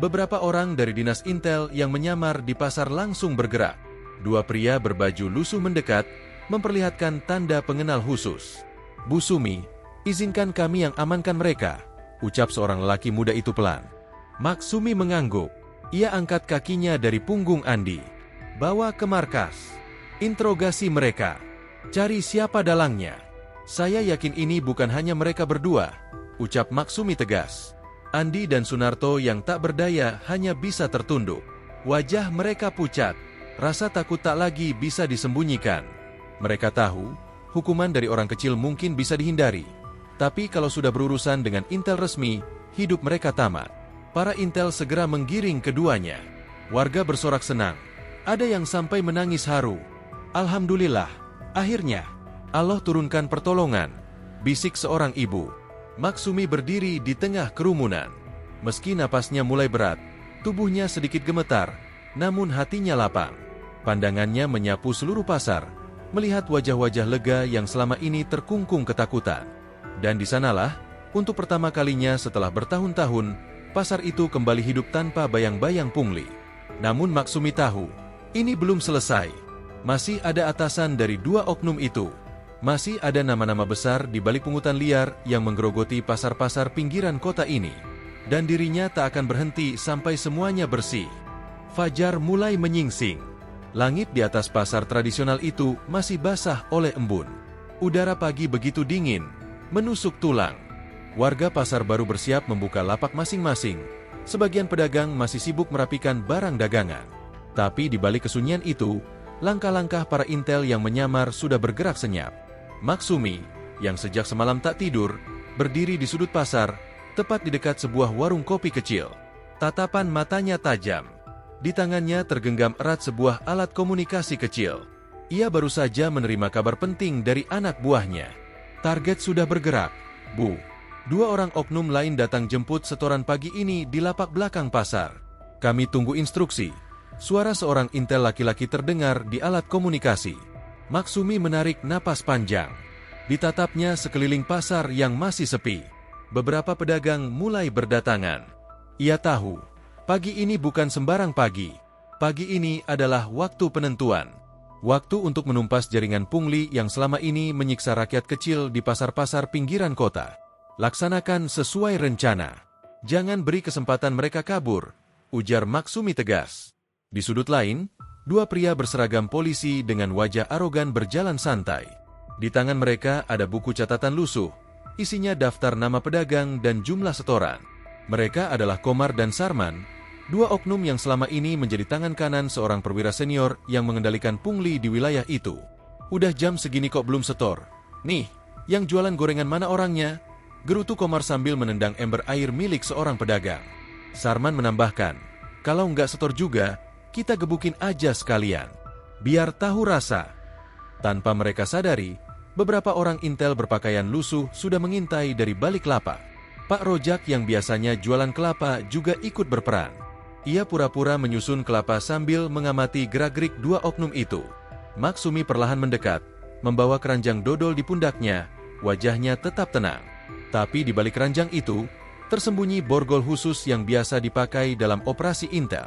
[SPEAKER 1] Beberapa orang dari dinas intel yang menyamar di pasar langsung bergerak. Dua pria berbaju lusuh mendekat, memperlihatkan tanda pengenal khusus. "Bu Sumi, izinkan kami yang amankan mereka," ucap seorang lelaki muda itu pelan. Mak Sumi mengangguk. Ia angkat kakinya dari punggung Andi. "Bawa ke markas. Interogasi mereka. Cari siapa dalangnya. Saya yakin ini bukan hanya mereka berdua," ucap Mak Sumi tegas. Andi dan Sunarto yang tak berdaya hanya bisa tertunduk. Wajah mereka pucat. Rasa takut tak lagi bisa disembunyikan. Mereka tahu, hukuman dari orang kecil mungkin bisa dihindari. Tapi kalau sudah berurusan dengan intel resmi, hidup mereka tamat. Para intel segera menggiring keduanya. Warga bersorak senang. Ada yang sampai menangis haru. "Alhamdulillah, akhirnya Allah turunkan pertolongan," bisik seorang ibu. Mak Sumi berdiri di tengah kerumunan. Meski napasnya mulai berat, tubuhnya sedikit gemetar, namun hatinya lapang. Pandangannya menyapu seluruh pasar, melihat wajah-wajah lega yang selama ini terkungkung ketakutan. Dan di sanalah, untuk pertama kalinya setelah bertahun-tahun, pasar itu kembali hidup tanpa bayang-bayang pungli. Namun Mak Sumi tahu, ini belum selesai. Masih ada atasan dari dua oknum itu. Masih ada nama-nama besar di balik pungutan liar yang menggerogoti pasar-pasar pinggiran kota ini. Dan dirinya tak akan berhenti sampai semuanya bersih. Fajar mulai menyingsing. Langit di atas pasar tradisional itu masih basah oleh embun. Udara pagi begitu dingin, menusuk tulang. Warga pasar baru bersiap membuka lapak masing-masing. Sebagian pedagang masih sibuk merapikan barang dagangan. Tapi di balik kesunyian itu, langkah-langkah para intel yang menyamar sudah bergerak senyap. Mak Sumi, yang sejak semalam tak tidur, berdiri di sudut pasar, tepat di dekat sebuah warung kopi kecil. Tatapan matanya tajam. Di tangannya tergenggam erat sebuah alat komunikasi kecil. Ia baru saja menerima kabar penting dari anak buahnya. Target sudah bergerak, Bu. Dua orang oknum lain datang jemput setoran pagi ini di lapak belakang pasar. Kami tunggu instruksi. Suara seorang intel laki-laki terdengar di alat komunikasi. Mak Sumi menarik napas panjang. Ditatapnya sekeliling pasar yang masih sepi. Beberapa pedagang mulai berdatangan. Ia tahu, pagi ini bukan sembarang pagi. Pagi ini adalah waktu penentuan. Waktu untuk menumpas jaringan pungli yang selama ini menyiksa rakyat kecil di pasar-pasar pinggiran kota. Laksanakan sesuai rencana. Jangan beri kesempatan mereka kabur, ujar Mak Sumi tegas. Di sudut lain, dua pria berseragam polisi dengan wajah arogan berjalan santai. Di tangan mereka ada buku catatan lusuh, isinya daftar nama pedagang dan jumlah setoran. Mereka adalah Komar dan Sarman, dua oknum yang selama ini menjadi tangan kanan seorang perwira senior yang mengendalikan pungli di wilayah itu. "Udah jam segini kok belum setor? Nih, yang jualan gorengan mana orangnya?" gerutu Komar sambil menendang ember air milik seorang pedagang. Sarman menambahkan, "Kalau nggak setor juga, kita gebukin aja sekalian. Biar tahu rasa." Tanpa mereka sadari, beberapa orang intel berpakaian lusuh sudah mengintai dari balik lapak. Pak Rojak yang biasanya jualan kelapa juga ikut berperan. Ia pura-pura menyusun kelapa sambil mengamati gerak-gerik dua oknum itu. Mak Sumi perlahan mendekat, membawa keranjang dodol di pundaknya, wajahnya tetap tenang. Tapi di balik keranjang itu, tersembunyi borgol khusus yang biasa dipakai dalam operasi intel.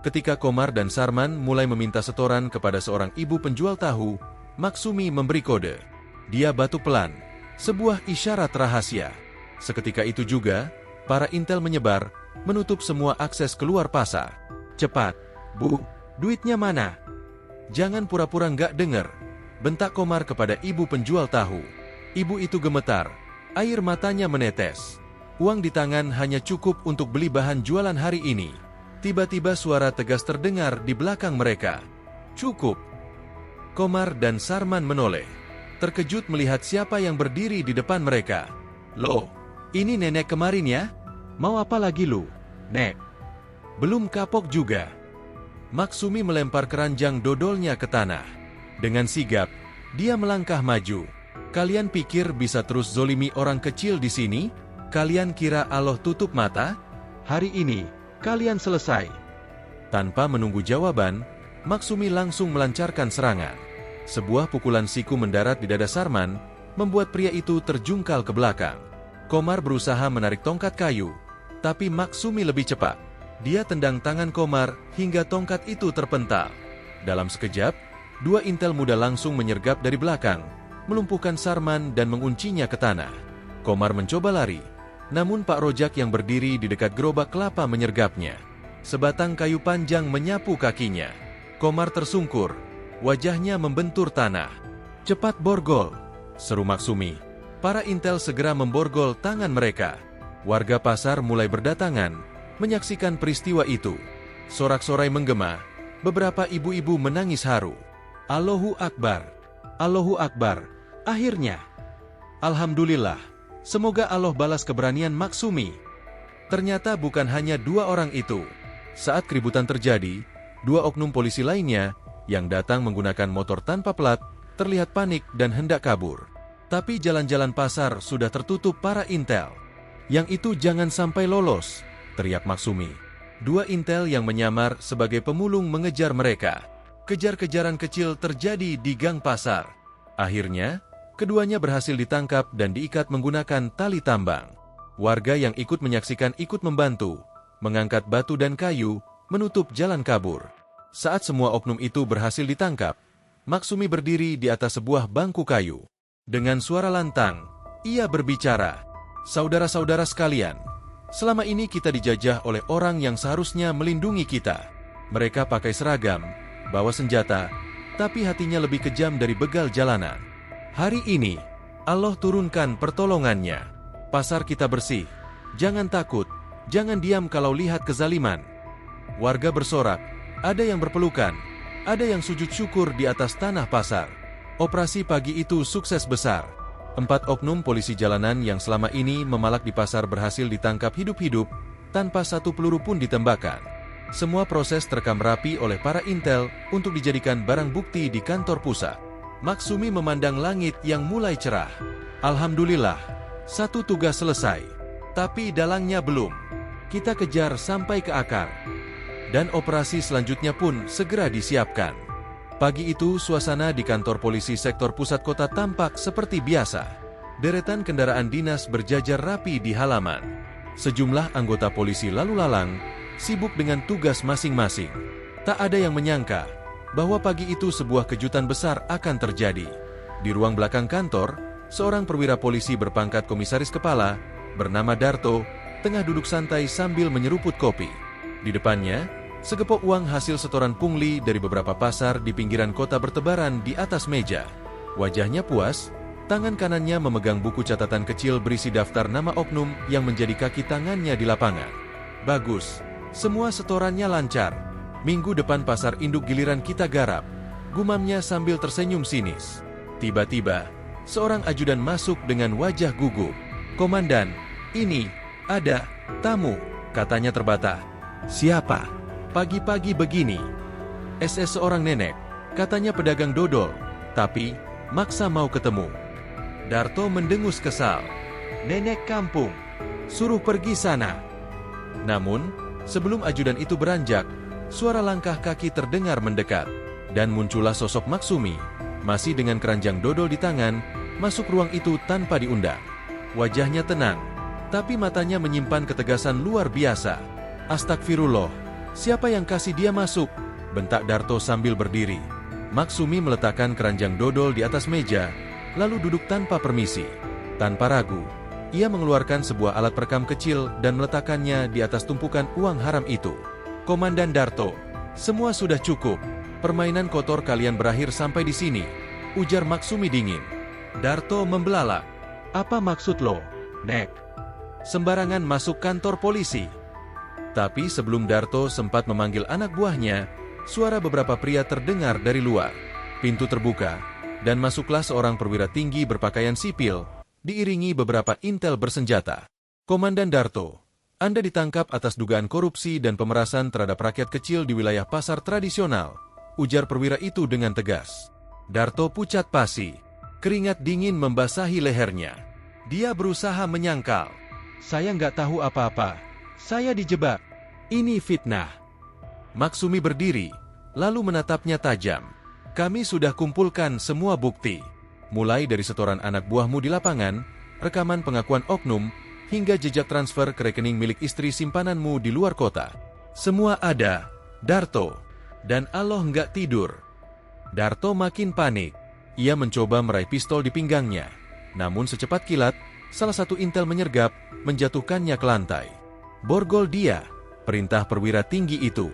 [SPEAKER 1] Ketika Komar dan Sarman mulai meminta setoran kepada seorang ibu penjual tahu, Mak Sumi memberi kode. Dia batuk pelan, sebuah isyarat rahasia. Seketika itu juga, para intel menyebar, menutup semua akses keluar pasar. "Cepat, Bu, duitnya mana?" "Jangan pura-pura nggak dengar," bentak Komar kepada ibu penjual tahu. Ibu itu gemetar, air matanya menetes. Uang di tangan hanya cukup untuk beli bahan jualan hari ini. Tiba-tiba suara tegas terdengar di belakang mereka. Cukup. Komar dan Sarman menoleh, terkejut melihat siapa yang berdiri di depan mereka. Loh, ini nenek kemarin ya? Mau apa lagi lu, Nek? Belum kapok juga. Maksumi melempar keranjang dodolnya ke tanah. Dengan sigap, dia melangkah maju. Kalian pikir bisa terus zolimi orang kecil di sini? Kalian kira Allah tutup mata? Hari ini, kalian selesai. Tanpa menunggu jawaban, Maksumi langsung melancarkan serangan. Sebuah pukulan siku mendarat di dada Sarman, membuat pria itu terjungkal ke belakang. Komar berusaha menarik tongkat kayu, tapi Maksumi lebih cepat. Dia tendang tangan Komar hingga tongkat itu terpental. Dalam sekejap, dua intel muda langsung menyergap dari belakang, melumpuhkan Sarman dan menguncinya ke tanah. Komar mencoba lari, namun Pak Rojak yang berdiri di dekat gerobak kelapa menyergapnya. Sebatang kayu panjang menyapu kakinya. Komar tersungkur, wajahnya membentur tanah. Cepat borgol, seru Maksumi. Para intel segera memborgol tangan mereka. Warga pasar mulai berdatangan, menyaksikan peristiwa itu. Sorak-sorai menggema, beberapa ibu-ibu menangis haru. Allahu Akbar, Allahu Akbar, akhirnya. Alhamdulillah. Semoga Allah balas keberanian Maksumi. Ternyata bukan hanya dua orang itu. Saat keributan terjadi, dua oknum polisi lainnya, yang datang menggunakan motor tanpa plat, terlihat panik dan hendak kabur. Tapi jalan-jalan pasar sudah tertutup para intel. Yang itu jangan sampai lolos, teriak Maksumi. Dua intel yang menyamar sebagai pemulung mengejar mereka. Kejar-kejaran kecil terjadi di gang pasar. Akhirnya, keduanya berhasil ditangkap dan diikat menggunakan tali tambang. Warga yang ikut menyaksikan ikut membantu, mengangkat batu dan kayu, menutup jalan kabur. Saat semua oknum itu berhasil ditangkap, Maksumi berdiri di atas sebuah bangku kayu. Dengan suara lantang, ia berbicara, "Saudara-saudara sekalian, selama ini kita dijajah oleh orang yang seharusnya melindungi kita. Mereka pakai seragam, bawa senjata, tapi hatinya lebih kejam dari begal jalanan. Hari ini, Allah turunkan pertolongannya. Pasar kita bersih. Jangan takut, jangan diam kalau lihat kezaliman." Warga bersorak, ada yang berpelukan, ada yang sujud syukur di atas tanah pasar. Operasi pagi itu sukses besar. 4 oknum polisi jalanan yang selama ini memalak di pasar berhasil ditangkap hidup-hidup, tanpa satu peluru pun ditembakkan. Semua proses terekam rapi oleh para intel untuk dijadikan barang bukti di kantor pusat. Maksumi memandang langit yang mulai cerah. Alhamdulillah, satu tugas selesai. Tapi dalangnya belum. Kita kejar sampai ke akar. Dan operasi selanjutnya pun segera disiapkan. Pagi itu suasana di kantor polisi sektor pusat kota tampak seperti biasa. Deretan kendaraan dinas berjajar rapi di halaman. Sejumlah anggota polisi lalu lalang, sibuk dengan tugas masing-masing. Tak ada yang menyangka bahwa pagi itu sebuah kejutan besar akan terjadi. Di ruang belakang kantor, seorang perwira polisi berpangkat komisaris kepala, bernama Darto, tengah duduk santai sambil menyeruput kopi. Di depannya, segepok uang hasil setoran pungli dari beberapa pasar di pinggiran kota bertebaran di atas meja. Wajahnya puas, tangan kanannya memegang buku catatan kecil berisi daftar nama oknum yang menjadi kaki tangannya di lapangan. Bagus, semua setorannya lancar. Minggu depan pasar induk giliran kita garap, gumamnya sambil tersenyum sinis. Tiba-tiba, seorang ajudan masuk dengan wajah gugup. "Komandan, ini, ada tamu," katanya terbata. "Siapa? Pagi-pagi begini?" "SS seorang nenek, katanya pedagang dodol, tapi maksa mau ketemu." Darto mendengus kesal. "Nenek kampung, suruh pergi sana." Namun, sebelum ajudan itu beranjak, suara langkah kaki terdengar mendekat, dan muncullah sosok Maksumi, masih dengan keranjang dodol di tangan, masuk ruang itu tanpa diundang. Wajahnya tenang, tapi matanya menyimpan ketegasan luar biasa. "Astagfirullah, siapa yang kasih dia masuk?" bentak Darto sambil berdiri. Maksumi meletakkan keranjang dodol di atas meja, lalu duduk tanpa permisi. Tanpa ragu, ia mengeluarkan sebuah alat perekam kecil dan meletakkannya di atas tumpukan uang haram itu. "Komandan Darto, semua sudah cukup. Permainan kotor kalian berakhir sampai di sini," ujar Maksumi dingin. Darto membelalak. "Apa maksud lo, Nek? Sembarangan masuk kantor polisi." Tapi sebelum Darto sempat memanggil anak buahnya, suara beberapa pria terdengar dari luar. Pintu terbuka, dan masuklah seorang perwira tinggi berpakaian sipil, diiringi beberapa intel bersenjata. "Komandan Darto, Anda ditangkap atas dugaan korupsi dan pemerasan terhadap rakyat kecil di wilayah pasar tradisional," ujar perwira itu dengan tegas. Darto pucat pasi. Keringat dingin membasahi lehernya. Dia berusaha menyangkal. "Saya nggak tahu apa-apa. Saya dijebak. Ini fitnah." Maksumi berdiri, lalu menatapnya tajam. "Kami sudah kumpulkan semua bukti. Mulai dari setoran anak buahmu di lapangan, rekaman pengakuan oknum, hingga jejak transfer ke rekening milik istri simpananmu di luar kota. Semua ada, Darto. Dan Allah nggak tidur." Darto makin panik. Ia mencoba meraih pistol di pinggangnya. Namun secepat kilat, salah satu intel menyergap, menjatuhkannya ke lantai. "Borgol dia," perintah perwira tinggi itu.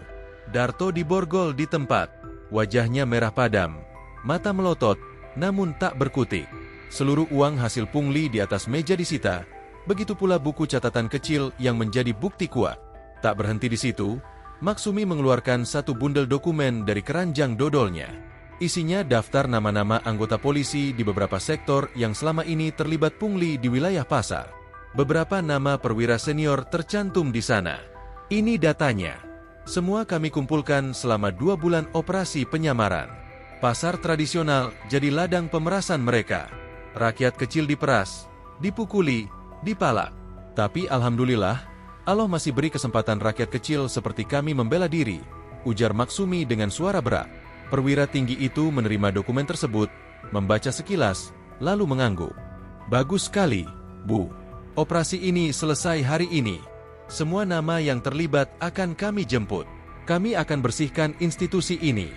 [SPEAKER 1] Darto diborgol di tempat. Wajahnya merah padam, mata melotot, namun tak berkutik. Seluruh uang hasil pungli di atas meja disita, begitu pula buku catatan kecil yang menjadi bukti kuat. Tak berhenti di situ, Maksumi mengeluarkan satu bundel dokumen dari keranjang dodolnya. Isinya daftar nama-nama anggota polisi di beberapa sektor yang selama ini terlibat pungli di wilayah pasar. Beberapa nama perwira senior tercantum di sana. "Ini datanya. Semua kami kumpulkan selama 2 bulan operasi penyamaran. Pasar tradisional jadi ladang pemerasan mereka. Rakyat kecil diperas, dipukuli, dipalak. Tapi alhamdulillah, Allah masih beri kesempatan rakyat kecil seperti kami membela diri," ujar Maksumi dengan suara berat. Perwira tinggi itu menerima dokumen tersebut, membaca sekilas, lalu mengangguk. "Bagus sekali, Bu. Operasi ini selesai hari ini. Semua nama yang terlibat akan kami jemput. Kami akan bersihkan institusi ini."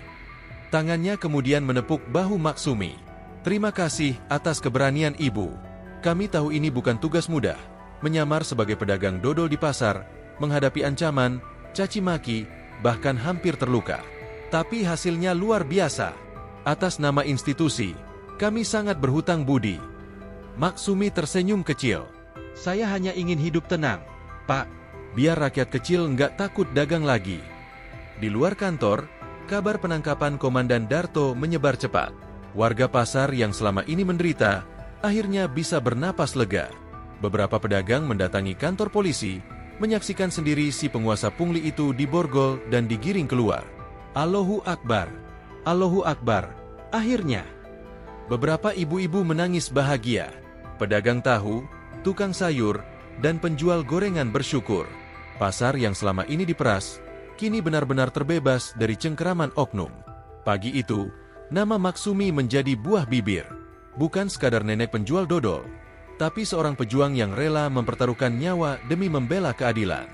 [SPEAKER 1] Tangannya kemudian menepuk bahu Maksumi. "Terima kasih atas keberanian Ibu. Kami tahu ini bukan tugas mudah. Menyamar sebagai pedagang dodol di pasar, menghadapi ancaman, caci maki, bahkan hampir terluka. Tapi hasilnya luar biasa. Atas nama institusi, kami sangat berhutang budi." Maksumi tersenyum kecil. "Saya hanya ingin hidup tenang, Pak. Biar rakyat kecil nggak takut dagang lagi." Di luar kantor, kabar penangkapan Komandan Darto menyebar cepat. Warga pasar yang selama ini menderita, akhirnya bisa bernapas lega. Beberapa pedagang mendatangi kantor polisi, menyaksikan sendiri si penguasa pungli itu diborgol dan digiring keluar. Allahu Akbar, Allahu Akbar. Akhirnya, beberapa ibu-ibu menangis bahagia. Pedagang tahu, tukang sayur, dan penjual gorengan bersyukur. Pasar yang selama ini diperas, kini benar-benar terbebas dari cengkeraman oknum. Pagi itu, nama Maksumi menjadi buah bibir. Bukan sekadar nenek penjual dodol, tapi seorang pejuang yang rela mempertaruhkan nyawa demi membela keadilan.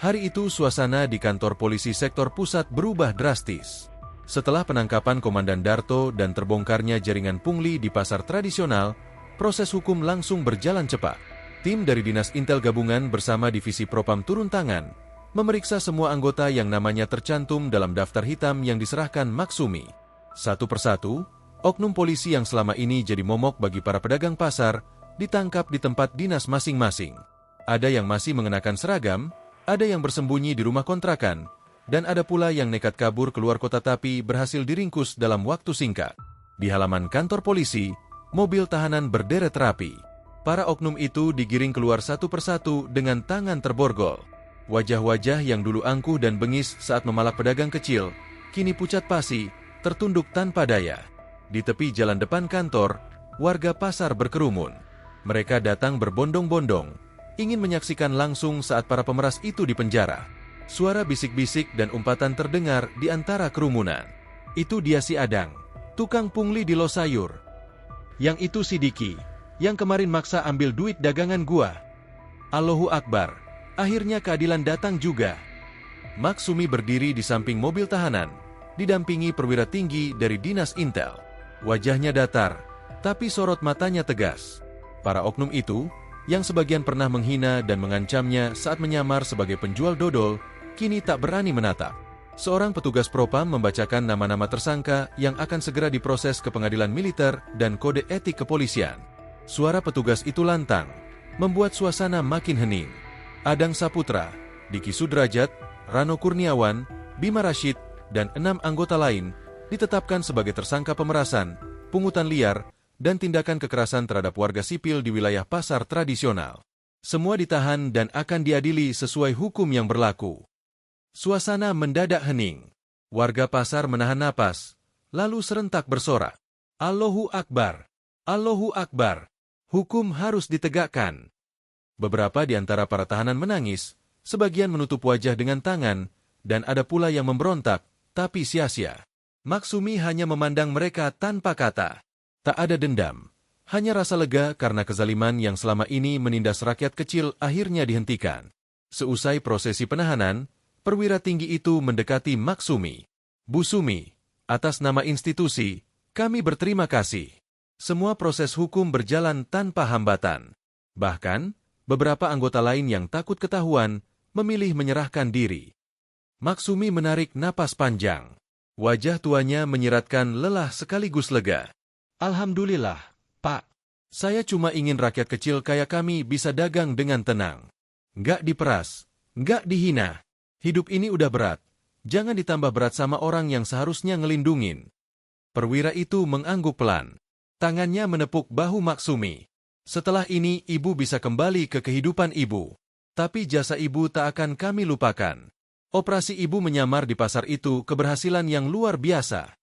[SPEAKER 1] Hari itu suasana di kantor polisi sektor pusat berubah drastis. Setelah penangkapan Komandan Darto dan terbongkarnya jaringan pungli di pasar tradisional, proses hukum langsung berjalan cepat. Tim dari Dinas Intel Gabungan bersama Divisi Propam turun tangan, memeriksa semua anggota yang namanya tercantum dalam daftar hitam yang diserahkan Maksumi. Satu persatu, oknum polisi yang selama ini jadi momok bagi para pedagang pasar, ditangkap di tempat dinas masing-masing. Ada yang masih mengenakan seragam, ada yang bersembunyi di rumah kontrakan, dan ada pula yang nekat kabur keluar kota tapi berhasil diringkus dalam waktu singkat. Di halaman kantor polisi, mobil tahanan berderet rapi. Para oknum itu digiring keluar satu persatu dengan tangan terborgol. Wajah-wajah yang dulu angkuh dan bengis saat memalak pedagang kecil, kini pucat pasi, tertunduk tanpa daya. Di tepi jalan depan kantor, warga pasar berkerumun. Mereka datang berbondong-bondong, ingin menyaksikan langsung saat para pemeras itu dipenjara. Suara bisik-bisik dan umpatan terdengar di antara kerumunan. "Itu dia si Adang, tukang pungli di Losayur. Yang itu si Diki, yang kemarin maksa ambil duit dagangan gua. Allahu Akbar, akhirnya keadilan datang juga." Maksumi berdiri di samping mobil tahanan, didampingi perwira tinggi dari Dinas Intel. Wajahnya datar, tapi sorot matanya tegas. Para oknum itu, yang sebagian pernah menghina dan mengancamnya saat menyamar sebagai penjual dodol, kini tak berani menatap. Seorang petugas propam membacakan nama-nama tersangka yang akan segera diproses ke pengadilan militer dan kode etik kepolisian. Suara petugas itu lantang, membuat suasana makin hening. Adang Saputra, Diki Sudrajat, Rano Kurniawan, Bima Rashid, dan 6 anggota lain ditetapkan sebagai tersangka pemerasan, pungutan liar, dan tindakan kekerasan terhadap warga sipil di wilayah pasar tradisional. Semua ditahan dan akan diadili sesuai hukum yang berlaku. Suasana mendadak hening. Warga pasar menahan napas, lalu serentak bersorak. Allahu Akbar! Allahu Akbar! Hukum harus ditegakkan. Beberapa di antara para tahanan menangis, sebagian menutup wajah dengan tangan, dan ada pula yang memberontak, tapi sia-sia. Maksumi hanya memandang mereka tanpa kata. Tak ada dendam, hanya rasa lega karena kezaliman yang selama ini menindas rakyat kecil akhirnya dihentikan. Seusai prosesi penahanan, perwira tinggi itu mendekati Maksumi. Bu Sumi, atas nama institusi, kami berterima kasih. Semua proses hukum berjalan tanpa hambatan. Bahkan, beberapa anggota lain yang takut ketahuan memilih menyerahkan diri. Maksumi menarik napas panjang. Wajah tuanya menyiratkan lelah sekaligus lega. Alhamdulillah, Pak. Saya cuma ingin rakyat kecil kayak kami bisa dagang dengan tenang. Nggak diperas, nggak dihina. Hidup ini udah berat, jangan ditambah berat sama orang yang seharusnya ngelindungin. Perwira itu mengangguk pelan. Tangannya menepuk bahu Maksumi. Setelah ini ibu bisa kembali ke kehidupan ibu. Tapi jasa ibu tak akan kami lupakan. Operasi ibu menyamar di pasar itu keberhasilan yang luar biasa.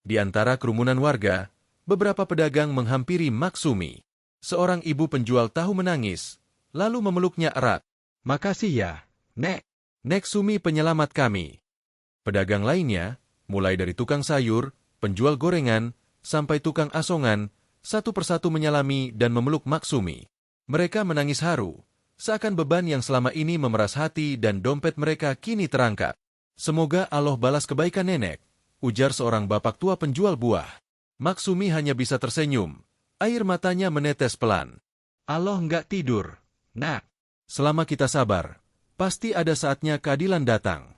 [SPEAKER 1] Di antara kerumunan warga, beberapa pedagang menghampiri Maksumi. Seorang ibu penjual tahu menangis, lalu memeluknya erat. Makasih ya, Nek. Nek Sumi penyelamat kami. Pedagang lainnya, mulai dari tukang sayur, penjual gorengan, sampai tukang asongan, satu persatu menyalami dan memeluk Maksumi. Mereka menangis haru, seakan beban yang selama ini memeras hati dan dompet mereka kini terangkat. Semoga Allah balas kebaikan nenek, ujar seorang bapak tua penjual buah. Maksumi hanya bisa tersenyum, air matanya menetes pelan. Allah nggak tidur, Nak. Selama kita sabar, pasti ada saatnya keadilan datang.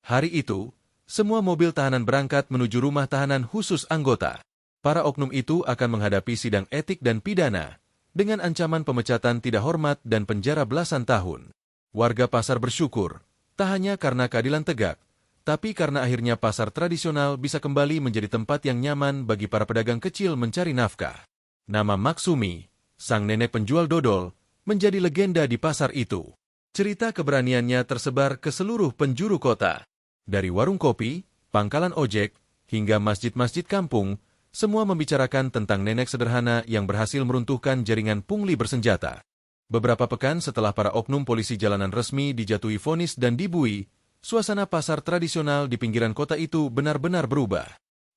[SPEAKER 1] Hari itu, semua mobil tahanan berangkat menuju rumah tahanan khusus anggota. Para oknum itu akan menghadapi sidang etik dan pidana, dengan ancaman pemecatan tidak hormat dan penjara belasan tahun. Warga pasar bersyukur, tak hanya karena keadilan tegak, tapi karena akhirnya pasar tradisional bisa kembali menjadi tempat yang nyaman bagi para pedagang kecil mencari nafkah. Nama Maksumi, sang nenek penjual dodol, menjadi legenda di pasar itu. Cerita keberaniannya tersebar ke seluruh penjuru kota. Dari warung kopi, pangkalan ojek, hingga masjid-masjid kampung, semua membicarakan tentang nenek sederhana yang berhasil meruntuhkan jaringan pungli bersenjata. Beberapa pekan setelah para oknum polisi jalanan resmi dijatuhi vonis dan dibui, suasana pasar tradisional di pinggiran kota itu benar-benar berubah.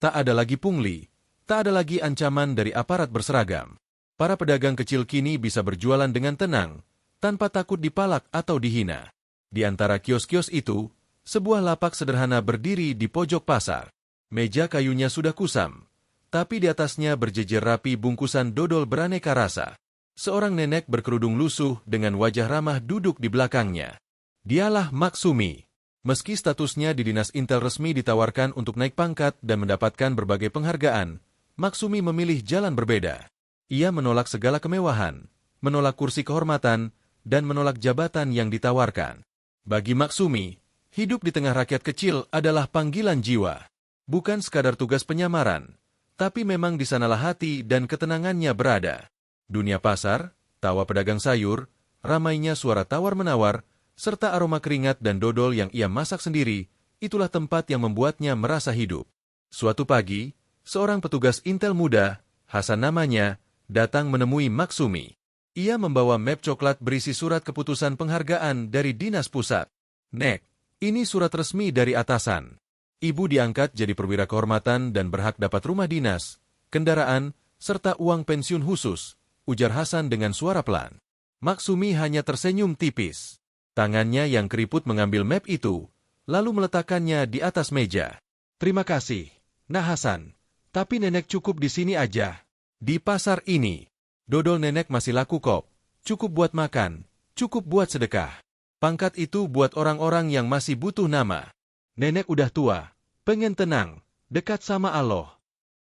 [SPEAKER 1] Tak ada lagi pungli, tak ada lagi ancaman dari aparat berseragam. Para pedagang kecil kini bisa berjualan dengan tenang, tanpa takut dipalak atau dihina. Di antara kios-kios itu, sebuah lapak sederhana berdiri di pojok pasar. Meja kayunya sudah kusam, tapi di atasnya berjejer rapi bungkusan dodol beraneka rasa. Seorang nenek berkerudung lusuh dengan wajah ramah duduk di belakangnya. Dialah Maksumi. Meski statusnya di dinas intel resmi ditawarkan untuk naik pangkat dan mendapatkan berbagai penghargaan, Maksumi memilih jalan berbeda. Ia menolak segala kemewahan, menolak kursi kehormatan, dan menolak jabatan yang ditawarkan. Bagi Maksumi, hidup di tengah rakyat kecil adalah panggilan jiwa. Bukan sekadar tugas penyamaran, tapi memang di sanalah hati dan ketenangannya berada. Dunia pasar, tawa pedagang sayur, ramainya suara tawar-menawar, serta aroma keringat dan dodol yang ia masak sendiri, itulah tempat yang membuatnya merasa hidup. Suatu pagi, seorang petugas intel muda, Hasan namanya, datang menemui Maksumi. Ia membawa map coklat berisi surat keputusan penghargaan dari dinas pusat. Nek, ini surat resmi dari atasan. Ibu diangkat jadi perwira kehormatan dan berhak dapat rumah dinas, kendaraan, serta uang pensiun khusus, ujar Hasan dengan suara pelan. Maksumi hanya tersenyum tipis. Tangannya yang keriput mengambil map itu, lalu meletakkannya di atas meja. Terima kasih, Nah Hasan. Tapi nenek cukup di sini aja. Di pasar ini. Dodol nenek masih laku kok, cukup buat makan, cukup buat sedekah. Pangkat itu buat orang-orang yang masih butuh nama. Nenek udah tua, pengen tenang, dekat sama Allah.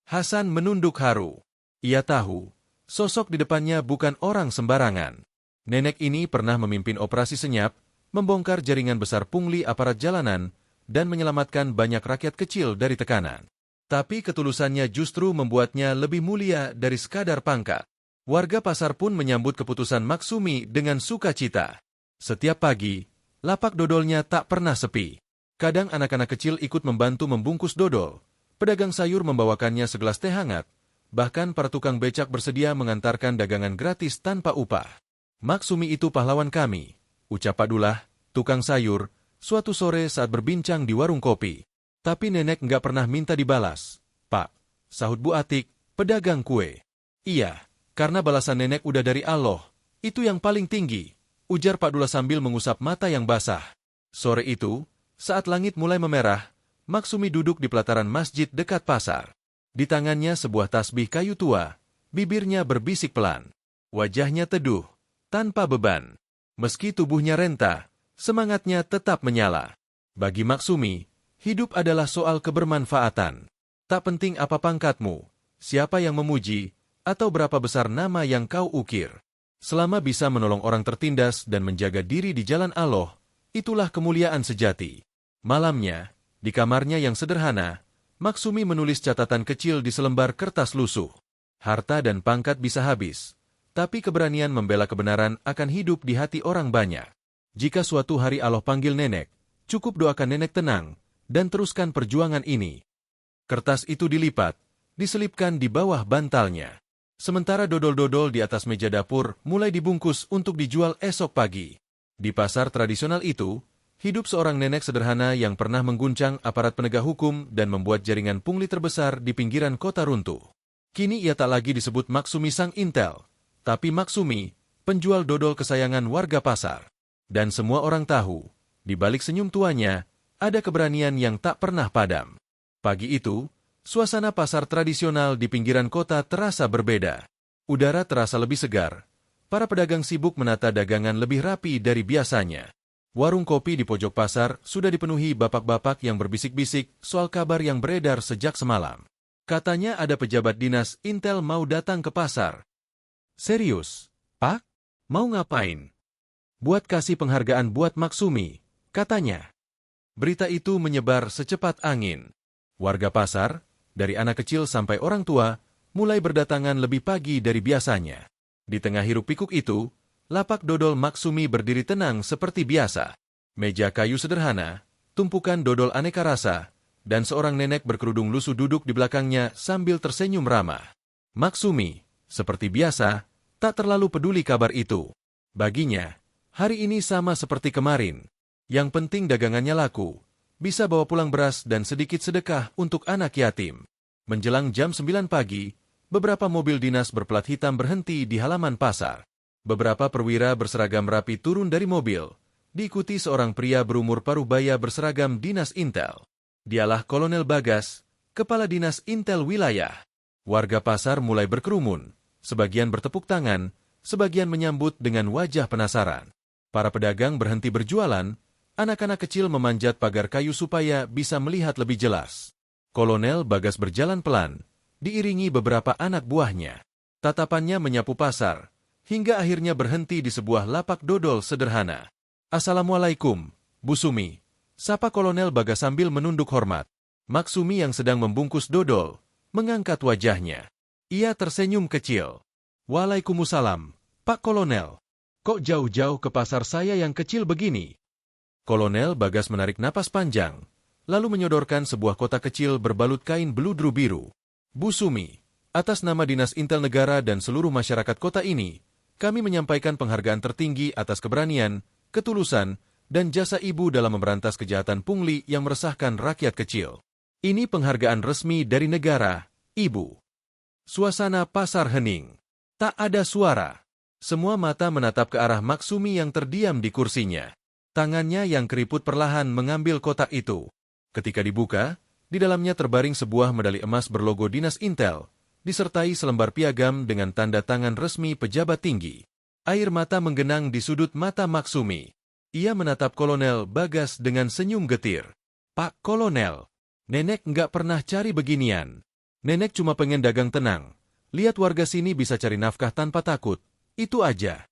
[SPEAKER 1] Hasan menunduk haru. Ia tahu, sosok di depannya bukan orang sembarangan. Nenek ini pernah memimpin operasi senyap, membongkar jaringan besar pungli aparat jalanan, dan menyelamatkan banyak rakyat kecil dari tekanan. Tapi ketulusannya justru membuatnya lebih mulia dari sekadar pangkat. Warga pasar pun menyambut keputusan Maksumi dengan sukacita. Setiap pagi, lapak dodolnya tak pernah sepi. Kadang anak-anak kecil ikut membantu membungkus dodol. Pedagang sayur membawakannya segelas teh hangat. Bahkan para tukang becak bersedia mengantarkan dagangan gratis tanpa upah. Maksumi itu pahlawan kami, ucap Padullah, tukang sayur, suatu sore saat berbincang di warung kopi. Tapi nenek nggak pernah minta dibalas. Pak, sahut Bu Atik, pedagang kue. Iya, karena balasan nenek udah dari Allah. Itu yang paling tinggi, ujar Padullah sambil mengusap mata yang basah. Sore itu, saat langit mulai memerah, Maksumi duduk di pelataran masjid dekat pasar. Di tangannya sebuah tasbih kayu tua, bibirnya berbisik pelan. Wajahnya teduh, tanpa beban. Meski tubuhnya renta, semangatnya tetap menyala. Bagi Maksumi, hidup adalah soal kebermanfaatan. Tak penting apa pangkatmu, siapa yang memuji, atau berapa besar nama yang kau ukir. Selama bisa menolong orang tertindas dan menjaga diri di jalan Allah, itulah kemuliaan sejati. Malamnya, di kamarnya yang sederhana, Maksumi menulis catatan kecil di selembar kertas lusuh. Harta dan pangkat bisa habis, tapi keberanian membela kebenaran akan hidup di hati orang banyak. Jika suatu hari Allah panggil nenek, cukup doakan nenek tenang, dan teruskan perjuangan ini. Kertas itu dilipat, diselipkan di bawah bantalnya. Sementara dodol-dodol di atas meja dapur mulai dibungkus untuk dijual esok pagi. Di pasar tradisional itu, hidup seorang nenek sederhana yang pernah mengguncang aparat penegak hukum dan membuat jaringan pungli terbesar di pinggiran kota runtuh. Kini ia tak lagi disebut Maksumi sang intel, tapi Maksumi, penjual dodol kesayangan warga pasar. Dan semua orang tahu, di balik senyum tuanya, ada keberanian yang tak pernah padam. Pagi itu, suasana pasar tradisional di pinggiran kota terasa berbeda. Udara terasa lebih segar. Para pedagang sibuk menata dagangan lebih rapi dari biasanya. Warung kopi di pojok pasar sudah dipenuhi bapak-bapak yang berbisik-bisik soal kabar yang beredar sejak semalam. Katanya ada pejabat dinas Intel mau datang ke pasar. Serius, Pak? Mau ngapain? Buat kasih penghargaan buat Maksumi, katanya. Berita itu menyebar secepat angin. Warga pasar, dari anak kecil sampai orang tua, mulai berdatangan lebih pagi dari biasanya. Di tengah hiruk-pikuk itu, lapak dodol Maksumi berdiri tenang seperti biasa. Meja kayu sederhana, tumpukan dodol aneka rasa, dan seorang nenek berkerudung lusuh duduk di belakangnya sambil tersenyum ramah. Maksumi, seperti biasa, tak terlalu peduli kabar itu. Baginya, hari ini sama seperti kemarin. Yang penting dagangannya laku, bisa bawa pulang beras dan sedikit sedekah untuk anak yatim. Menjelang jam 9 pagi, beberapa mobil dinas berplat hitam berhenti di halaman pasar. Beberapa perwira berseragam rapi turun dari mobil, diikuti seorang pria berumur paruh baya berseragam dinas Intel. Dialah Kolonel Bagas, Kepala Dinas Intel Wilayah. Warga pasar mulai berkerumun, sebagian bertepuk tangan, sebagian menyambut dengan wajah penasaran. Para pedagang berhenti berjualan, anak-anak kecil memanjat pagar kayu supaya bisa melihat lebih jelas. Kolonel Bagas berjalan pelan, diiringi beberapa anak buahnya. Tatapannya menyapu pasar, hingga akhirnya berhenti di sebuah lapak dodol sederhana. Assalamualaikum, Bu Sumi, sapa Kolonel Bagas sambil menunduk hormat. Maksumi yang sedang membungkus dodol, mengangkat wajahnya. Ia tersenyum kecil. Waalaikumsalam, Pak Kolonel. Kok jauh-jauh ke pasar saya yang kecil begini? Kolonel Bagas menarik napas panjang, lalu menyodorkan sebuah kotak kecil berbalut kain beludru biru. Bu Sumi, atas nama Dinas Intel Negara dan seluruh masyarakat kota ini, kami menyampaikan penghargaan tertinggi atas keberanian, ketulusan, dan jasa Ibu dalam memberantas kejahatan pungli yang meresahkan rakyat kecil. Ini penghargaan resmi dari negara, Ibu. Suasana pasar hening. Tak ada suara. Semua mata menatap ke arah Maksumi yang terdiam di kursinya. Tangannya yang keriput perlahan mengambil kotak itu. Ketika dibuka, di dalamnya terbaring sebuah medali emas berlogo Dinas Intel, disertai selembar piagam dengan tanda tangan resmi pejabat tinggi. Air mata menggenang di sudut mata Maksumi. Ia menatap Kolonel Bagas dengan senyum getir. Pak Kolonel, nenek nggak pernah cari beginian. Nenek cuma pengen dagang tenang. Lihat warga sini bisa cari nafkah tanpa takut. Itu aja.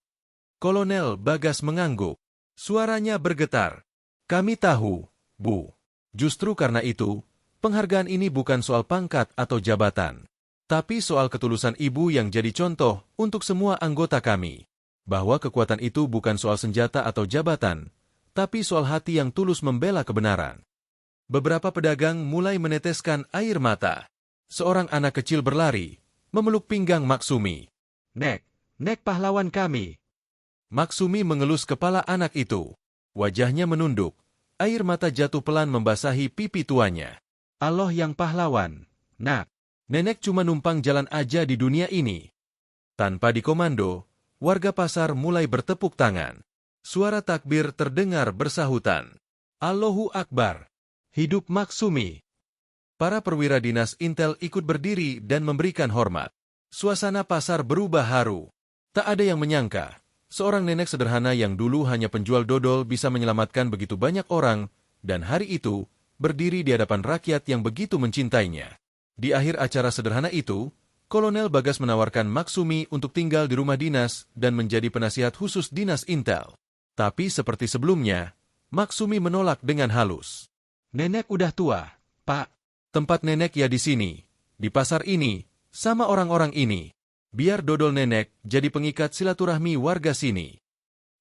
[SPEAKER 1] Kolonel Bagas mengangguk. Suaranya bergetar. Kami tahu, Bu. Justru karena itu, penghargaan ini bukan soal pangkat atau jabatan. Tapi soal ketulusan ibu yang jadi contoh untuk semua anggota kami. Bahwa kekuatan itu bukan soal senjata atau jabatan, tapi soal hati yang tulus membela kebenaran. Beberapa pedagang mulai meneteskan air mata. Seorang anak kecil berlari, memeluk pinggang Maksumi. Nek pahlawan kami. Maksumi mengelus kepala anak itu. Wajahnya menunduk. Air mata jatuh pelan membasahi pipi tuanya. Allah yang pahlawan, Nak. Nenek cuma numpang jalan aja di dunia ini. Tanpa dikomando, warga pasar mulai bertepuk tangan. Suara takbir terdengar bersahutan. Allahu Akbar. Hidup Maksumi. Para perwira dinas Intel ikut berdiri dan memberikan hormat. Suasana pasar berubah haru. Tak ada yang menyangka, seorang nenek sederhana yang dulu hanya penjual dodol bisa menyelamatkan begitu banyak orang, dan hari itu, berdiri di hadapan rakyat yang begitu mencintainya. Di akhir acara sederhana itu, Kolonel Bagas menawarkan Maksumi untuk tinggal di rumah dinas dan menjadi penasihat khusus dinas Intel. Tapi seperti sebelumnya, Maksumi menolak dengan halus. Nenek udah tua, Pak. Tempat nenek ya di sini, di pasar ini, sama orang-orang ini. Biar dodol nenek jadi pengikat silaturahmi warga sini.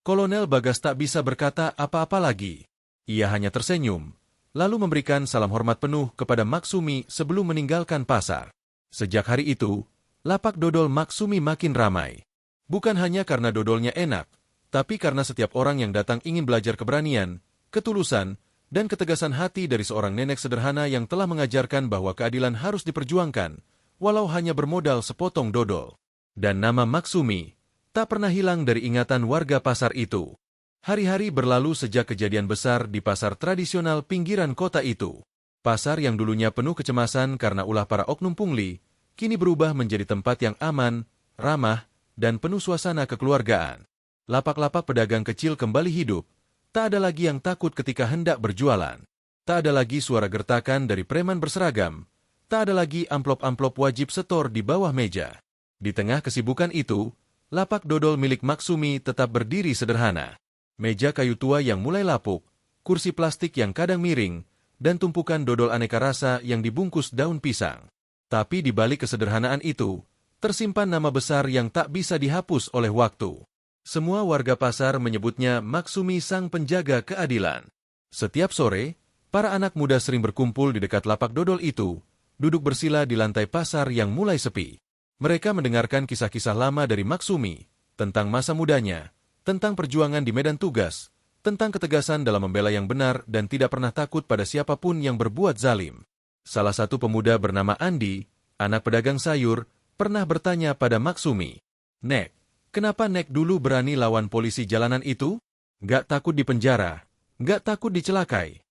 [SPEAKER 1] Kolonel Bagas tak bisa berkata apa-apa lagi. Ia hanya tersenyum, lalu memberikan salam hormat penuh kepada Maksumi sebelum meninggalkan pasar. Sejak hari itu, lapak dodol Maksumi makin ramai. Bukan hanya karena dodolnya enak, tapi karena setiap orang yang datang ingin belajar keberanian, ketulusan, dan ketegasan hati dari seorang nenek sederhana yang telah mengajarkan bahwa keadilan harus diperjuangkan, walau hanya bermodal sepotong dodol. Dan nama Maksumi tak pernah hilang dari ingatan warga pasar itu. Hari-hari berlalu sejak kejadian besar di pasar tradisional pinggiran kota itu. Pasar yang dulunya penuh kecemasan karena ulah para oknum pungli, kini berubah menjadi tempat yang aman, ramah, dan penuh suasana kekeluargaan. Lapak-lapak pedagang kecil kembali hidup. Tak ada lagi yang takut ketika hendak berjualan. Tak ada lagi suara gertakan dari preman berseragam. Tak ada lagi amplop-amplop wajib setor di bawah meja. Di tengah kesibukan itu, lapak dodol milik Maksumi tetap berdiri sederhana. Meja kayu tua yang mulai lapuk, kursi plastik yang kadang miring, dan tumpukan dodol aneka rasa yang dibungkus daun pisang. Tapi di balik kesederhanaan itu, tersimpan nama besar yang tak bisa dihapus oleh waktu. Semua warga pasar menyebutnya Maksumi sang penjaga keadilan. Setiap sore, para anak muda sering berkumpul di dekat lapak dodol itu, duduk bersila di lantai pasar yang mulai sepi. Mereka mendengarkan kisah-kisah lama dari Maksumi, tentang masa mudanya, tentang perjuangan di medan tugas, tentang ketegasan dalam membela yang benar dan tidak pernah takut pada siapapun yang berbuat zalim. Salah satu pemuda bernama Andi, anak pedagang sayur, pernah bertanya pada Maksumi, Nek, kenapa Nek dulu berani lawan polisi jalanan itu? Gak takut dipenjara, gak takut dicelakai.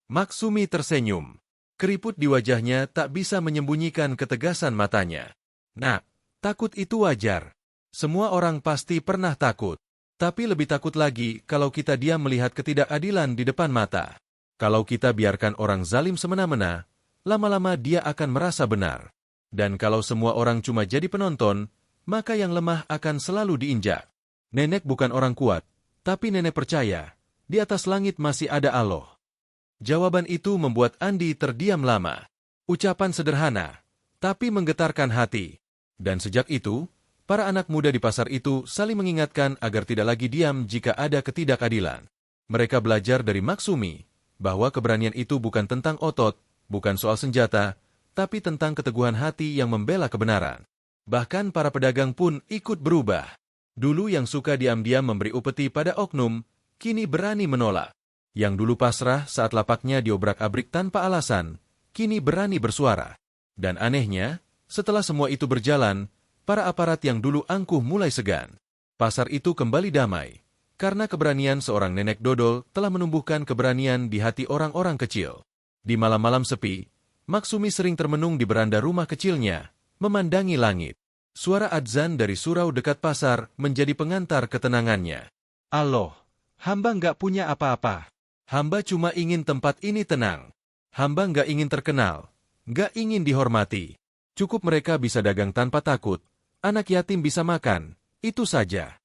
[SPEAKER 1] Maksumi tersenyum. Keriput di wajahnya tak bisa menyembunyikan ketegasan matanya. Nak, takut itu wajar. Semua orang pasti pernah takut. Tapi lebih takut lagi kalau kita diam melihat ketidakadilan di depan mata. Kalau kita biarkan orang zalim semena-mena, lama-lama dia akan merasa benar. Dan kalau semua orang cuma jadi penonton, maka yang lemah akan selalu diinjak. Nenek bukan orang kuat, tapi nenek percaya, di atas langit masih ada Allah. Jawaban itu membuat Andi terdiam lama. Ucapan sederhana, tapi menggetarkan hati. Dan sejak itu, para anak muda di pasar itu saling mengingatkan agar tidak lagi diam jika ada ketidakadilan. Mereka belajar dari Maksumi, bahwa keberanian itu bukan tentang otot, bukan soal senjata, tapi tentang keteguhan hati yang membela kebenaran. Bahkan para pedagang pun ikut berubah. Dulu yang suka diam-diam memberi upeti pada oknum, kini berani menolak. Yang dulu pasrah saat lapaknya diobrak-abrik tanpa alasan, kini berani bersuara. Dan anehnya, setelah semua itu berjalan, para aparat yang dulu angkuh mulai segan. Pasar itu kembali damai, karena keberanian seorang nenek dodol telah menumbuhkan keberanian di hati orang-orang kecil. Di malam-malam sepi, Maksumi sering termenung di beranda rumah kecilnya, memandangi langit. Suara adzan dari surau dekat pasar menjadi pengantar ketenangannya. Allah, hamba nggak punya apa-apa. Hamba cuma ingin tempat ini tenang. Hamba nggak ingin terkenal, nggak ingin dihormati. Cukup mereka bisa dagang tanpa takut, anak yatim bisa makan, itu saja.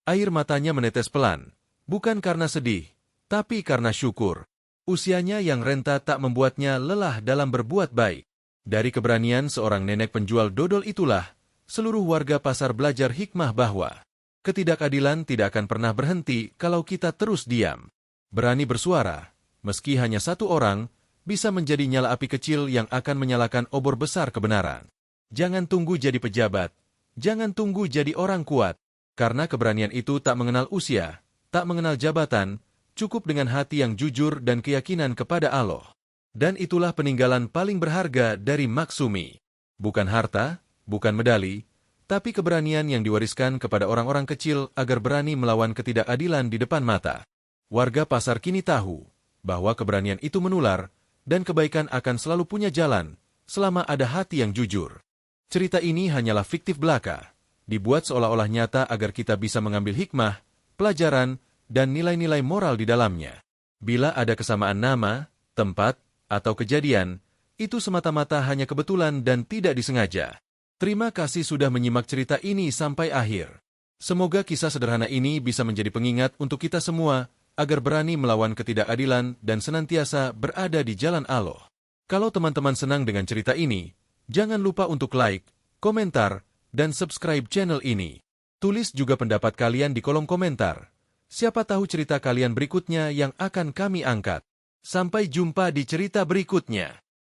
[SPEAKER 1] Air matanya menetes pelan, bukan karena sedih, tapi karena syukur. Usianya yang renta tak membuatnya lelah dalam berbuat baik. Dari keberanian seorang nenek penjual dodol itulah, seluruh warga pasar belajar hikmah bahwa ketidakadilan tidak akan pernah berhenti kalau kita terus diam. Berani bersuara, meski hanya satu orang, bisa menjadi nyala api kecil yang akan menyalakan obor besar kebenaran. Jangan tunggu jadi pejabat, jangan tunggu jadi orang kuat, karena keberanian itu tak mengenal usia, tak mengenal jabatan, cukup dengan hati yang jujur dan keyakinan kepada Allah. Dan itulah peninggalan paling berharga dari Maksumi. Bukan harta, bukan medali, tapi keberanian yang diwariskan kepada orang-orang kecil agar berani melawan ketidakadilan di depan mata. Warga pasar kini tahu bahwa keberanian itu menular dan kebaikan akan selalu punya jalan selama ada hati yang jujur. Cerita ini hanyalah fiktif belaka, dibuat seolah-olah nyata agar kita bisa mengambil hikmah, pelajaran, dan nilai-nilai moral di dalamnya. Bila ada kesamaan nama, tempat, atau kejadian, itu semata-mata hanya kebetulan dan tidak disengaja. Terima kasih sudah menyimak cerita ini sampai akhir. Semoga kisah sederhana ini bisa menjadi pengingat untuk kita semua, agar berani melawan ketidakadilan dan senantiasa berada di jalan Allah. Kalau teman-teman senang dengan cerita ini, jangan lupa untuk like, komentar, dan subscribe channel ini. Tulis juga pendapat kalian di kolom komentar. Siapa tahu cerita kalian berikutnya yang akan kami angkat. Sampai jumpa di cerita berikutnya.